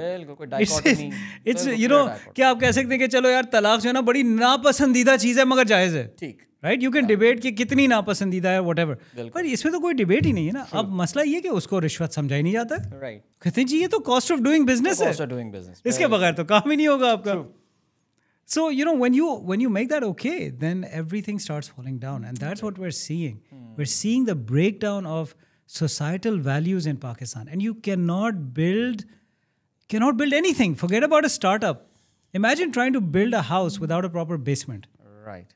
It's you know क्या आप कह सकते हैं कि चलो यार तलाक जो है ना बड़ी नापसंदीदा चीज़ है मगर जायज़ है. ठीक. राइट, यू कैन डिबेट कि कितनी नापसंदीदा है व्हाटएवर, पर इसमें तो कोई डिबेट ही नहीं है ना. अब मसला ये कि उसको रिश्वत समझा ही नहीं जाता है. राइट. कहते हैं जी ये तो कॉस्ट ऑफ डूइंग बिजनेस है, इसके बगैर तो काम ही नहीं होगा आपका. So you know when you make that okay, then everything starts falling down, and that's what we're seeing. We're seeing the breakdown of societal values in Pakistan, and you cannot build anything. Forget about a startup. Imagine trying to build a house without a proper basement. Right.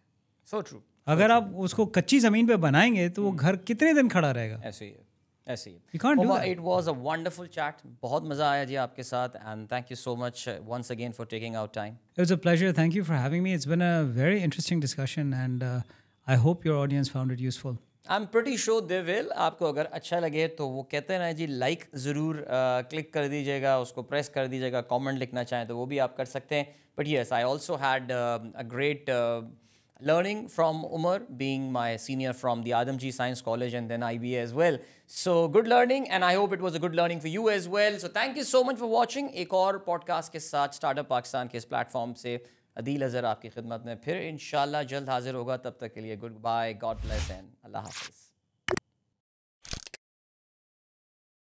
So true. अगर आप उसको कच्ची ज़मीन पे बनाएंगे तो वो घर कितने दिन खड़ा रहेगा? ऐसे ही है, ऐसे ही. You can't do that. It was a wonderful chat. बहुत मज़ा आया जी आपके साथ, and thank you so much once again for taking out time. It was a pleasure. Thank you for having me. It's been a very interesting discussion, and I hope your audience found it useful. I'm pretty sure they will. आपको अगर अच्छा लगे तो वो कहते हैं ना जी like ज़रूर क्लिक कर दीजिएगा, उसको प्रेस कर दीजिएगा. कमेंट लिखना चाहें तो वो भी आप कर सकते हैं. But yes, I also had a great learning from Umar, being my senior from the Adamji Science College and then IBA as well. So good learning, and I hope it was a good learning for you as well. So thank you so much for watching. एक और podcast के साथ startup Pakistan के इस platform से अदील अज़हर आपकी खिदमत में फिर इंशाल्लाह जल्द हाजिर होगा. तब तक के लिए good bye, God bless and अल्लाह हाफिज़.